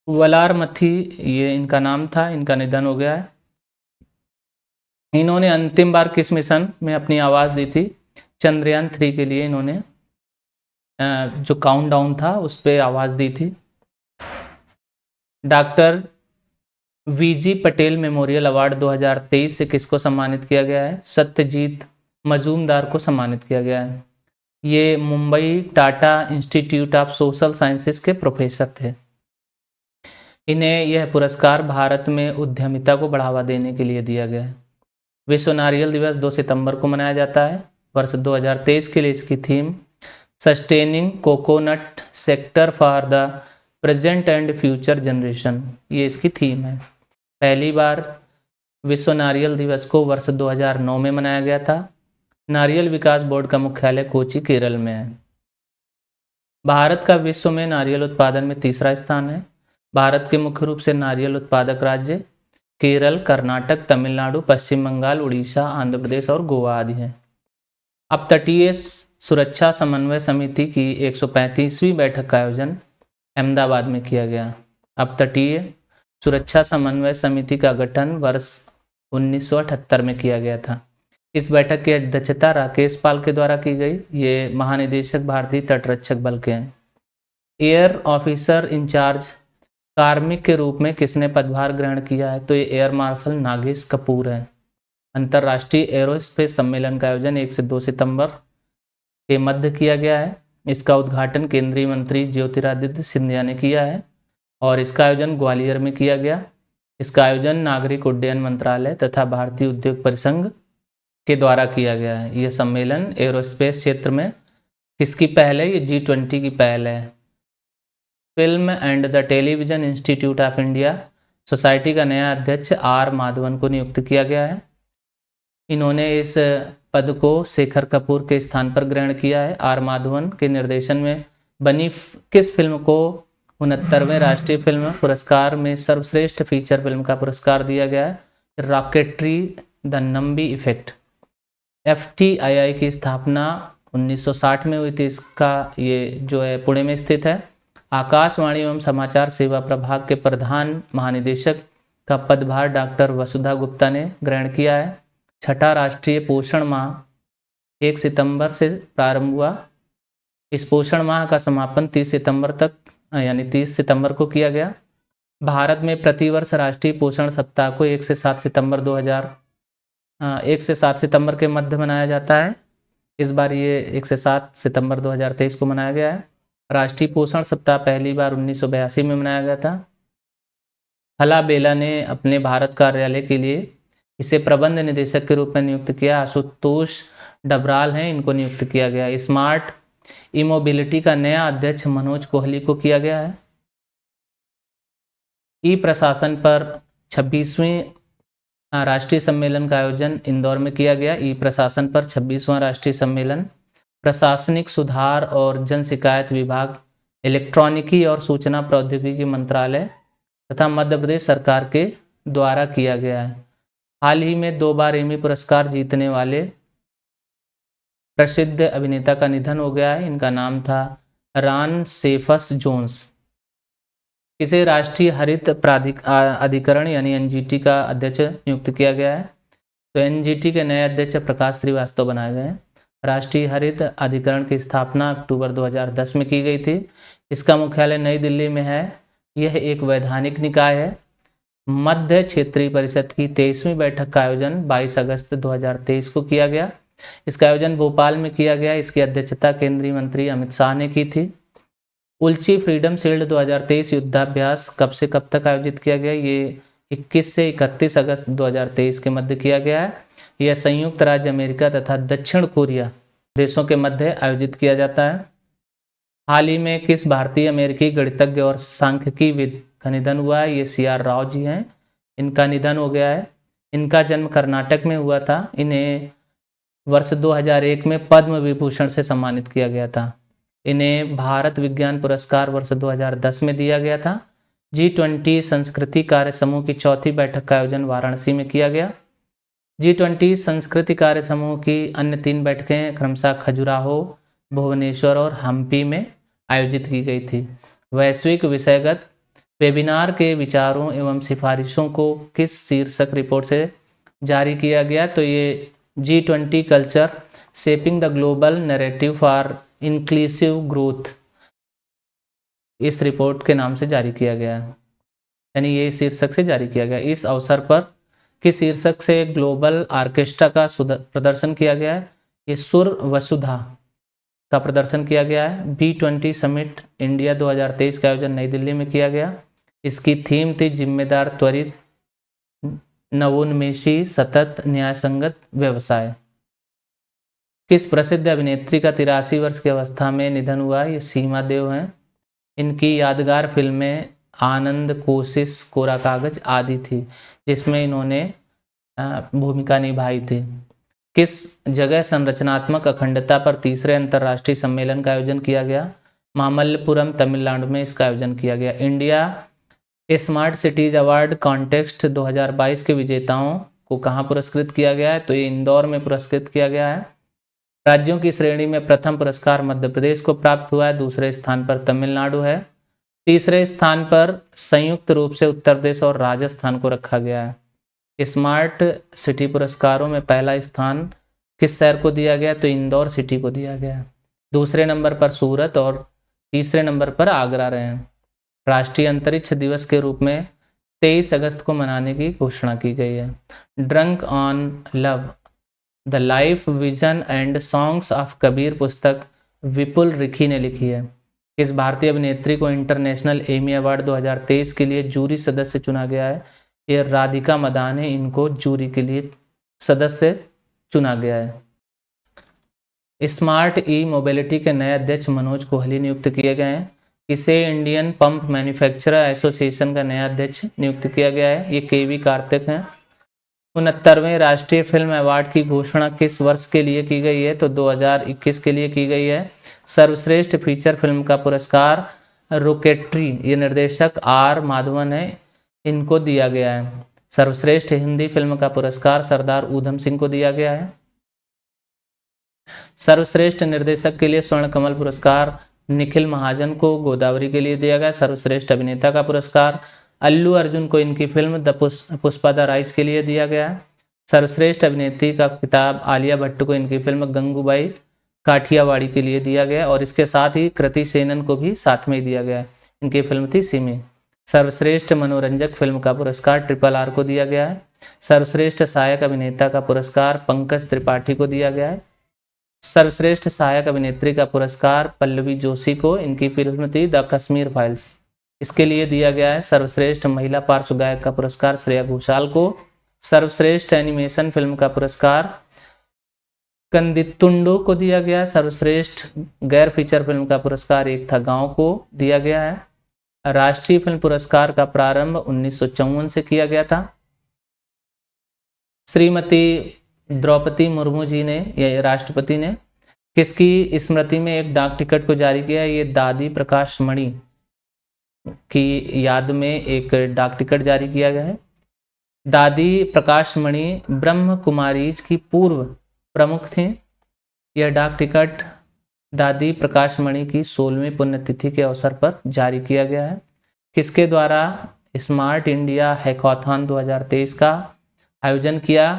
वलारमथी ये इनका नाम था, इनका निधन हो गया है। इन्होंने अंतिम बार किस मिशन में अपनी आवाज़ दी थी? चंद्रयान 3 के लिए इन्होंने जो काउंटडाउन था उस पर आवाज़ दी थी। Doctor VG Patel memorial award 2023 से किसको सम्मानित किया गया है? सत्यजीत मजूमदार को सम्मानित किया गया है। ये Mumbai Tata institute of social sciences के प्रोफेसर थे। इन्हें यह पुरस्कार भारत में उद्यमिता को बढ़ावा देने के लिए दिया गया है। विश्व नारियल दिवस 2 सितंबर को मनाया जाता है। वर्ष 2023 के लिए इसकी theme sustaining coconut sector for the present and future generation, ये इसकी थीम है। पहली बार विश्व नारियल दिवस को वर्ष 2009 में मनाया गया था। नारियल विकास बोर्ड का मुख्यालय कोची केरल में है। भारत का विश्व में नारियल उत्पादन में तीसरा स्थान है। भारत के मुख्य रूप से नारियल उत्पादक राज्य केरल, कर्नाटक, तमिलनाडु, पश्चिम बंगाल, उड़ीसा, आंध्र प्रदेश और गोवा आदि हैं। अब तटीय सुरक्षा समन्वय समिति की 135वीं बैठक का आयोजन अहमदाबाद में किया गया। अब तटीय सुरक्षा समन्वय समिति का गठन वर्ष 1978 में किया गया था। इस बैठक की अध्यक्षता राकेश पाल के द्वारा की गई। ये महानिदेशक भारतीय तटरक्षक बल के हैं। एयर ऑफिसर इंचार्ज कार्मिक के रूप में किसने पदभार ग्रहण किया है? तो ये एयर मार्शल नागेश कपूर है। अंतर्राष्ट्रीय एरोस्पेस सम्मेलन का आयोजन 1 से 2 सितंबर के मध्य किया गया है। इसका उद्घाटन केंद्रीय मंत्री ज्योतिरादित्य सिंधिया ने किया है और इसका आयोजन ग्वालियर में किया गया। इसका आयोजन नागरिक उड्डयन मंत्रालय तथा भारतीय उद्योग परिसंघ के द्वारा किया गया है। यह सम्मेलन एरोस्पेस क्षेत्र में किसकी पहल है? ये G20 की पहल है। Film and the television institute of India society का नया अध्यक्ष आर माधवन को नियुक्त किया गया है। इन्होंने इस पद को शेखर कपूर के स्थान पर ग्रहण किया है। आर माधवन के निर्देशन में बनी किस फिल्म को 69वें राष्ट्रीय फिल्म पुरस्कार में सर्वश्रेष्ठ फीचर फिल्म का पुरस्कार दिया गया है? Rocketry the Nambi effect. FTII की स्थापना 1960 में हुई थी। इसका ये जो है पुणे में स्थित है। आकाशवाणी एवं समाचार सेवा प्रभाग के प्रधान महानिदेशक का पदभार डॉक्टर वसुधा गुप्ता ने ग्रहण किया है। छठा राष्ट्रीय पोषण माह 1 सितंबर से प्रारंभ हुआ। इस पोषण माह का समापन 30 सितंबर तक यानी 30 सितंबर को किया गया। भारत में प्रतिवर्ष राष्ट्रीय पोषण सप्ताह को 1 से 7 सितंबर के मध्य मनाया जाता है। इस बार ये 1 से 7 सितंबर 2023 को मनाया गया है। राष्ट्रीय पोषण सप्ताह पहली बार 1982 में मनाया गया था। हला बेला ने अपने भारत कार्यालय के लिए इसे प्रबंध निदेशक के रूप में नियुक्त किया। आशुतोष डबराल हैं, इनको नियुक्त किया गया। स्मार्ट ई-मोबिलिटी का नया अध्यक्ष मनोज कोहली को किया गया है। ई प्रशासन पर 26वीं राष्ट्रीय सम्मेलन का आयोजन इंदौर में किया गया। ई प्रशासन पर 26वां राष्ट्रीय सम्मेलन प्रशासनिक सुधार और जन शिकायत विभाग, इलेक्ट्रॉनिकी और सूचना प्रौद्योगिकी मंत्रालय तथा मध्य प्रदेश सरकार के द्वारा किया गया है। हाल ही में 2 बार एमी पुरस्कार जीतने वाले प्रसिद्ध अभिनेता का निधन हो गया है। इनका नाम था रान सेफस जोन्स। इसे राष्ट्रीय हरित अधिकरण यानी NGT का अध्यक्ष नियुक्त किया गया है। तो NGT के नए अध्यक्ष प्रकाश श्रीवास्तव बनाए गए हैं। राष्ट्रीय हरित अधिकरण की स्थापना अक्टूबर 2010 में की गई थी। इसका मुख्यालय नई दिल्ली में है। यह एक वैधानिक निकाय है। मध्य क्षेत्रीय परिषद की 23वीं बैठक का आयोजन 22 अगस्त 2023 को किया गया। इसका आयोजन भोपाल में किया गया। इसकी अध्यक्षता केंद्रीय मंत्री अमित शाह ने की थी। उल्ची फ्रीडम शील्ड 2023 युद्धाभ्यास कब से कब तक आयोजित किया गया? ये 21 से 31 अगस्त 2023 के मध्य किया गया है। यह संयुक्त राज्य अमेरिका तथा दक्षिण कोरिया देशों के मध्य आयोजित किया जाता है। हाल ही में किस भारतीय अमेरिकी गणितज्ञ और सांख्यिकीविद का निधन हुआ है? ये CR राव जी हैं, इनका निधन हो गया है। इनका जन्म कर्नाटक में हुआ था। इन्हें वर्ष 2001 में पद्म विभूषण से सम्मानित किया गया था। इन्हें भारत विज्ञान पुरस्कार वर्ष 2010 में दिया गया था। G20 संस्कृति कार्य समूह की 4थी बैठक का आयोजन वाराणसी में किया गया। G20 संस्कृति कार्य समूह की अन्य 3 बैठकें क्रमशः खजुराहो, भुवनेश्वर और हम्पी में आयोजित की गई थी। वैश्विक विषयगत वेबिनार के विचारों एवं सिफारिशों को किस शीर्षक रिपोर्ट से जारी किया गया? तो ये G20 culture shaping the global narrative for inclusive growth, इस रिपोर्ट के नाम से जारी किया गया है, यानी ये शीर्षक से जारी किया गया। इस अवसर पर किस शीर्षक से ग्लोबल ऑर्केस्ट्रा का प्रदर्शन किया गया है? ये सुर वसुधा का प्रदर्शन किया गया है। B20 समिट इंडिया 2023 का आयोजन नई दिल्ली में किया गया। इसकी थीम थी जिम्मेदार, त्वरित, नवोन्मेषी, सतत, न्यायसंगत व्यवसाय। किस प्रसिद्ध अभिनेत्री का 83 वर्ष की अवस्था में निधन हुआ? ये सीमा देव हैं। इनकी यादगार फिल्में आनंद, कोशिश, कोरा कागज आदि थी, जिसमें इन्होंने भूमिका निभाई थी। किस जगह संरचनात्मक अखंडता पर 3रे अंतर्राष्ट्रीय सम्मेलन का आयोजन किया गया? मामल्लपुरम, तमिलनाडु में इसका आयोजन किया गया। India smart cities award context 2022 के विजेताओं को कहाँ पुरस्कृत किया गया है? तो ये इंदौर में पुरस्कृत किया गया है। राज्यों की श्रेणी में प्रथम पुरस्कार मध्य प्रदेश को प्राप्त हुआ है, दूसरे स्थान पर तमिलनाडु है। तीसरे स्थान पर संयुक्त रूप से उत्तर प्रदेश और राजस्थान को रखा गया है। स्मार्ट सिटी पुरस्कारों में पहला स्थान किस शहर को दिया गया? तो इंदौर सिटी को दिया गया। दूसरे नंबर पर सूरत और तीसरे नंबर पर आगरा रहे हैं। राष्ट्रीय अंतरिक्ष दिवस के रूप में 23 अगस्त को मनाने की घोषणा की गई है। Drunk on love the life vision and songs of Kabir पुस्तक विपुल रिखी ने लिखी है। इस भारतीय अभिनेत्री को इंटरनेशनल एमी अवार्ड 2023 के लिए जूरी सदस्य चुना गया है। ये राधिका मदान है, इनको जूरी के लिए सदस्य चुना गया है। स्मार्ट ई मोबिलिटी के नए अध्यक्ष मनोज कोहली नियुक्त किए गए हैं। इसे इंडियन पंप मैन्युफैक्चरर एसोसिएशन का नया अध्यक्ष नियुक्त किया गया है। ये केवी कार्तिक हैं। 69वें राष्ट्रीय फिल्म अवार्ड की घोषणा किस वर्ष के लिए की गई है? तो 2021 के लिए की गई है। सर्वश्रेष्ठ फीचर फिल्म का पुरस्कार रॉकेट्री, ये निर्देशक आर माधवन है, इनको दिया गया है। सर्वश्रेष्ठ हिंदी फिल्म का पुरस्कार सरदार ऊधम सिंह को दिया गया है। सर्वश्रेष्ठ निर्देशक के लिए स्वर्ण कमल पुरस्कार निखिल महाजन को गोदावरी के लिए दिया गया। सर्वश्रेष्ठ अभिनेता का पुरस्कार अल्लू अर्जुन को इनकी film the Pushpa the rise के लिए दिया गया। सर्वश्रेष्ठ अभिनेत्री का खिताब आलिया भट्ट को इनकी फिल्म गंगूबाई काठियावाड़ी के लिए दिया गया और इसके साथ ही कृति सेनन को भी साथ में ही दिया गया। इनकी फिल्म थी सिमी। सर्वश्रेष्ठ मनोरंजक फिल्म का पुरस्कार RRR को दिया गया है। सर्वश्रेष्ठ सहायक अभिनेता का पुरस्कार पंकज त्रिपाठी को दिया गया है। सर्वश्रेष्ठ सहायक अभिनेत्री का पुरस्कार पल्लवी जोशी को, इनकी फिल्म थी द कश्मीर फाइल्स, इसके लिए दिया गया है। सर्वश्रेष्ठ महिला पार्श्व गायक का पुरस्कार श्रेया घोषाल को। सर्वश्रेष्ठ एनिमेशन फिल्म का पुरस्कार कंदितुंडू को दिया गया है। सर्वश्रेष्ठ गैर फीचर फिल्म का पुरस्कार एक था गांव को दिया गया है। राष्ट्रीय फिल्म पुरस्कार का प्रारंभ 1954 से किया गया था। श्रीमती द्रौपदी मुर्मू जी ने, या राष्ट्रपति ने, किसकी स्मृति में एक डाक टिकट को जारी किया? ये दादी प्रकाश मणि की याद में एक डाक टिकट जारी किया गया है। दादी प्रकाश मणि ब्रह्म कुमारीज की पूर्व प्रमुख थी। यह डाक टिकट दादी प्रकाश मणि की 16वीं पुण्यतिथि के अवसर पर जारी किया गया है। किसके द्वारा स्मार्ट इंडिया हैकाथॉन 2023 का आयोजन किया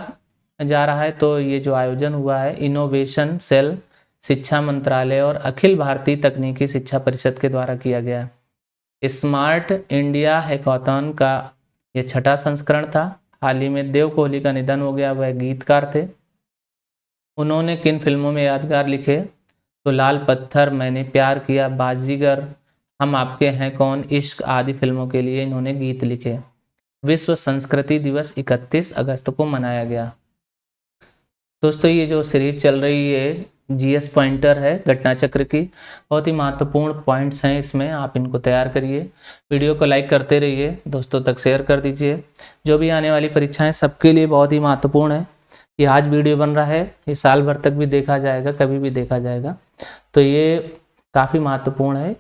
जा रहा है? तो ये जो आयोजन हुआ है इनोवेशन सेल, शिक्षा मंत्रालय और अखिल भारतीय तकनीकी शिक्षा परिषद के द्वारा किया गया। स्मार्ट इंडिया हैकाथॉन का यह 6ठा संस्करण था। हाल ही में देव कोहली का निधन हो गया, वह गीतकार थे। उन्होंने किन फिल्मों में यादगार लिखे? तो लाल पत्थर, मैंने प्यार किया, बाजीगर, हम आपके हैं कौन, इश्क आदि फिल्मों के लिए इन्होंने गीत लिखे। विश्व संस्कृति दिवस 31 अगस्त को मनाया गया। दोस्तों ये जो सीरीज चल रही है जीएस पॉइंटर है घटना चक्र की, बहुत ही महत्वपूर्ण पॉइंट्स हैं इसमें, आप इनको तैयार करिए। वीडियो को लाइक करते रहिए, दोस्तों तक शेयर कर दीजिए। जो भी आने वाली परीक्षाएं सबके लिए बहुत ही महत्वपूर्ण है। ये आज वीडियो बन रहा है, ये साल भर तक भी देखा जाएगा, कभी भी देखा जाएगा, तो ये काफ़ी महत्वपूर्ण है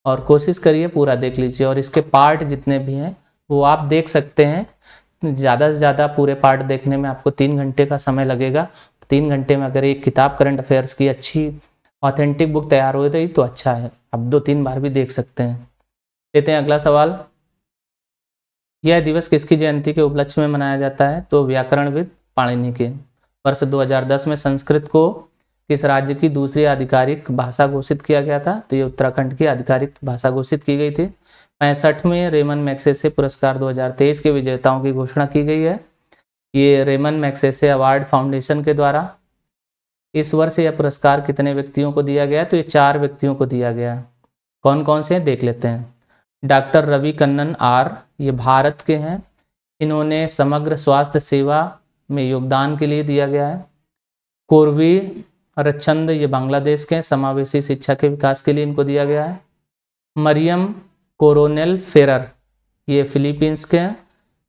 और कोशिश करिए पूरा देख लीजिए। और इसके पार्ट जितने भी हैं वो आप देख सकते हैं। ज़्यादा से ज़्यादा पूरे पार्ट देखने में आपको 3 घंटे का समय लगेगा। 3 घंटे में अगर एक किताब करंट अफेयर्स की अच्छी ऑथेंटिक बुक तैयार हो गई तो अच्छा है, आप 2-3 बार भी देख सकते हैं। लेते हैं अगला सवाल। यह दिवस किसकी जयंती के उपलक्ष्य में मनाया जाता है? तो व्याकरणविद पाणिनि के। वर्ष 2010 में संस्कृत को किस राज्य की दूसरी आधिकारिक भाषा घोषित किया गया था? तो ये उत्तराखंड की आधिकारिक भाषा घोषित की गई थी। 65वें रेमन मैग्सेसे पुरस्कार 2023 के विजेताओं की घोषणा की गई है। ये रेमन मैग्सेसे अवार्ड फाउंडेशन के द्वारा। इस वर्ष यह पुरस्कार कितने व्यक्तियों को दिया गया? तो ये 4 व्यक्तियों को दिया गया। कौन कौन से हैं देख लेते हैं। डॉक्टर रवि कन्नन आर, ये भारत के हैं, इन्होंने समग्र स्वास्थ्य सेवा में योगदान के लिए दिया गया है। कोरवी रचंद, ये बांग्लादेश के हैं, समावेशी शिक्षा के विकास के लिए इनको दिया गया है। मरियम कोरोनेल फेरर, ये फिलीपींस के हैं,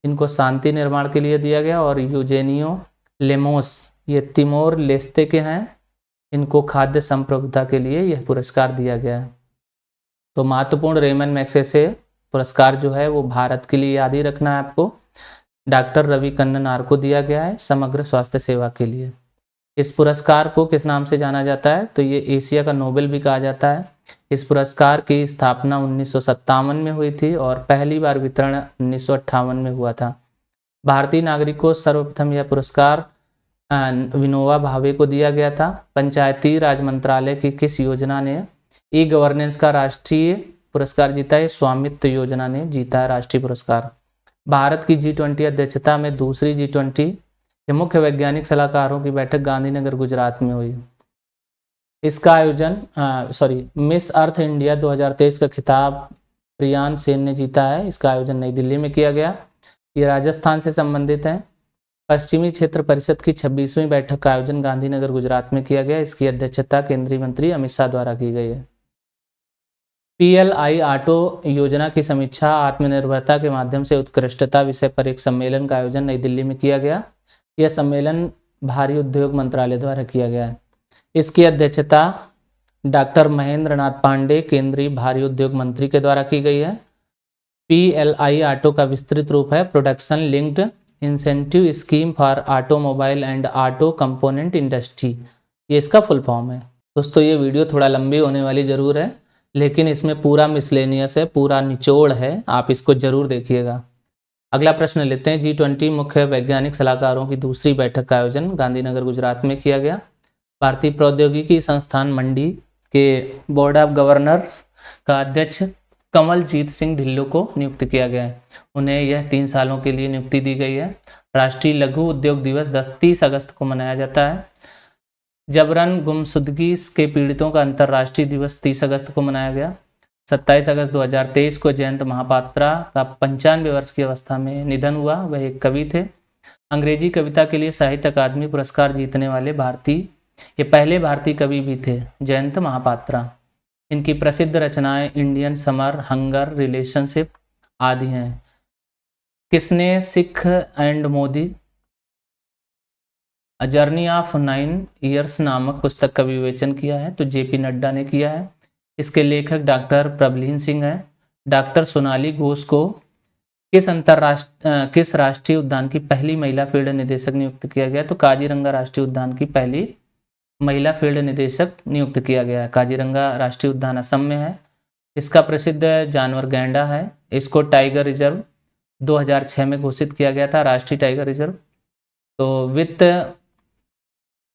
इनको शांति निर्माण के लिए दिया गया। और यूजेनियो लेमोस, ये तिमोर लेस्ते के हैं, इनको खाद्य संप्रभुता के लिए यह पुरस्कार दिया गया है। तो महत्वपूर्ण रेमन मैग्सेसे पुरस्कार जो है वो भारत के लिए याद ही रखना है आपको। डॉक्टर रवि कन्नन आर को दिया गया है समग्र स्वास्थ्य सेवा के लिए। इस पुरस्कार को किस नाम से जाना जाता है? तो ये एशिया का नोबेल भी कहा जाता है। इस पुरस्कार की स्थापना 1957 में हुई थी और पहली बार वितरण 1958 में हुआ था। भारतीय नागरिक को सर्वप्रथम यह पुरस्कार विनोबा भावे को दिया गया था। पंचायती राज मंत्रालय की किस योजना ने ई गवर्नेंस का राष्ट्रीय पुरस्कार जीता है? स्वामित्व योजना ने जीता है राष्ट्रीय पुरस्कार। भारत की G20 अध्यक्षता में दूसरी G20 के मुख्य वैज्ञानिक सलाहकारों की बैठक गांधीनगर गुजरात में हुई। इसका आयोजन मिस अर्थ इंडिया 2023 का खिताब प्रियान सेन ने जीता है। इसका आयोजन नई दिल्ली में किया गया। ये राजस्थान से संबंधित है। पश्चिमी क्षेत्र परिषद की 26वीं बैठक का आयोजन गांधीनगर गुजरात में किया गया। इसकी अध्यक्षता केंद्रीय मंत्री अमित शाह द्वारा की गई है। PLI ऑटो योजना की समीक्षा आत्मनिर्भरता के माध्यम से उत्कृष्टता विषय पर एक सम्मेलन का आयोजन नई दिल्ली में किया गया। यह सम्मेलन भारी उद्योग मंत्रालय द्वारा किया गया है। इसकी अध्यक्षता डॉक्टर महेंद्र नाथ पांडे केंद्रीय भारी उद्योग मंत्री के द्वारा की गई है। PLI ऑटो का विस्तृत रूप है production linked incentive scheme for automobile and auto component industry, ये इसका फुल फॉर्म है। दोस्तों ये वीडियो थोड़ा लंबी होने वाली ज़रूर है, लेकिन इसमें पूरा मिसलेनियस है, पूरा निचोड़ है, आप इसको ज़रूर देखिएगा। अगला प्रश्न लेते हैं। G20 मुख्य वैज्ञानिक सलाहकारों की दूसरी बैठक का आयोजन गांधीनगर गुजरात में किया गया। भारतीय प्रौद्योगिकी संस्थान मंडी के बोर्ड ऑफ गवर्नर्स का अध्यक्ष कमलजीत सिंह ढिल्लो को नियुक्त किया गया है। उन्हें यह 3 सालों के लिए नियुक्ति दी गई है। राष्ट्रीय लघु उद्योग दिवस 30 अगस्त को मनाया जाता है। जबरन गुमशुदगी के पीड़ितों का अंतर्राष्ट्रीय दिवस 30 अगस्त को मनाया गया। 27 अगस्त 2023 को जयंत महापात्रा का 95 वर्ष की अवस्था में निधन हुआ। वह एक कवि थे। अंग्रेजी कविता के लिए साहित्य अकादमी पुरस्कार जीतने वाले ये पहले भारतीय कवि भी थे, जयंत महापात्रा। इनकी प्रसिद्ध रचनाएं इंडियन समर, हंगर, रिलेशनशिप आदि हैं। किसने Sikh and Modi a journey of 9 years नामक पुस्तक का विवेचन किया है? तो JP नड्डा ने किया है। इसके लेखक डॉक्टर प्रबलीन सिंह हैं। डॉक्टर सोनाली घोष को किस राष्ट्रीय उद्यान की पहली महिला फील्ड निदेशक नियुक्त किया गया? तो काजीरंगा राष्ट्रीय उद्यान की पहली महिला फील्ड निदेशक नियुक्त किया गया है। काजीरंगा राष्ट्रीय उद्यान असम में है। इसका प्रसिद्ध जानवर गैंडा है। इसको टाइगर रिजर्व 2006 में घोषित किया गया था, राष्ट्रीय टाइगर रिजर्व। तो वित्त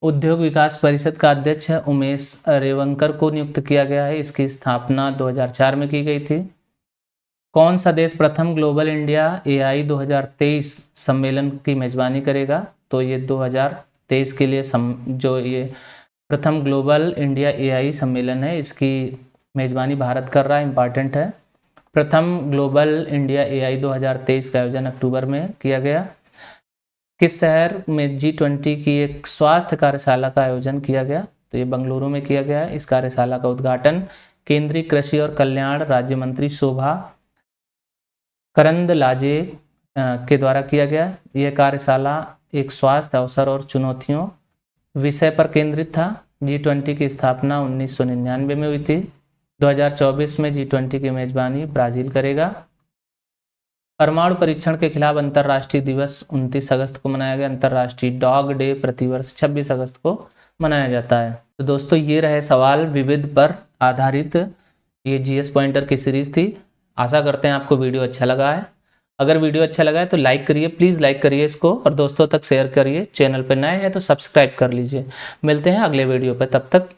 उद्योग विकास परिषद का अध्यक्ष उमेश रेवंकर को नियुक्त किया गया है। इसकी स्थापना 2004 में की गई थी। कौन सा देश प्रथम ग्लोबल इंडिया AI 2023 सम्मेलन की मेजबानी करेगा? तो ये 2023 के लिए जो ये प्रथम ग्लोबल इंडिया AI सम्मेलन है, इसकी मेजबानी भारत कर रहा है। इम्पॉर्टेंट है। प्रथम ग्लोबल इंडिया AI 2023 का आयोजन अक्टूबर में किया गया। किस शहर में G20 की एक स्वास्थ्य कार्यशाला का आयोजन किया गया? तो ये बेंगलुरु में किया गया है। इस कार्यशाला का उद्घाटन केंद्रीय कृषि और कल्याण राज्य मंत्री शोभा करंदलाजे के द्वारा किया गया। यह कार्यशाला एक स्वास्थ्य अवसर और चुनौतियों विषय पर केंद्रित था। G20 की स्थापना 1999 में हुई थी। 2024 में G20 की मेजबानी ब्राजील करेगा। परमाणु परीक्षण के खिलाफ अंतर्राष्ट्रीय दिवस 29 अगस्त को मनाया गया। अंतर्राष्ट्रीय डॉग डे प्रतिवर्ष 26 अगस्त को मनाया जाता है। तो दोस्तों ये रहे सवाल विविध पर आधारित ये GS पॉइंटर की सीरीज थी। आशा करते हैं आपको वीडियो अच्छा लगा है। अगर वीडियो अच्छा लगा है तो लाइक करिए, प्लीज़ लाइक करिए इसको और दोस्तों तक शेयर करिए। चैनल पर नए हैं तो सब्सक्राइब कर लीजिए। मिलते हैं अगले वीडियो पर, तब तक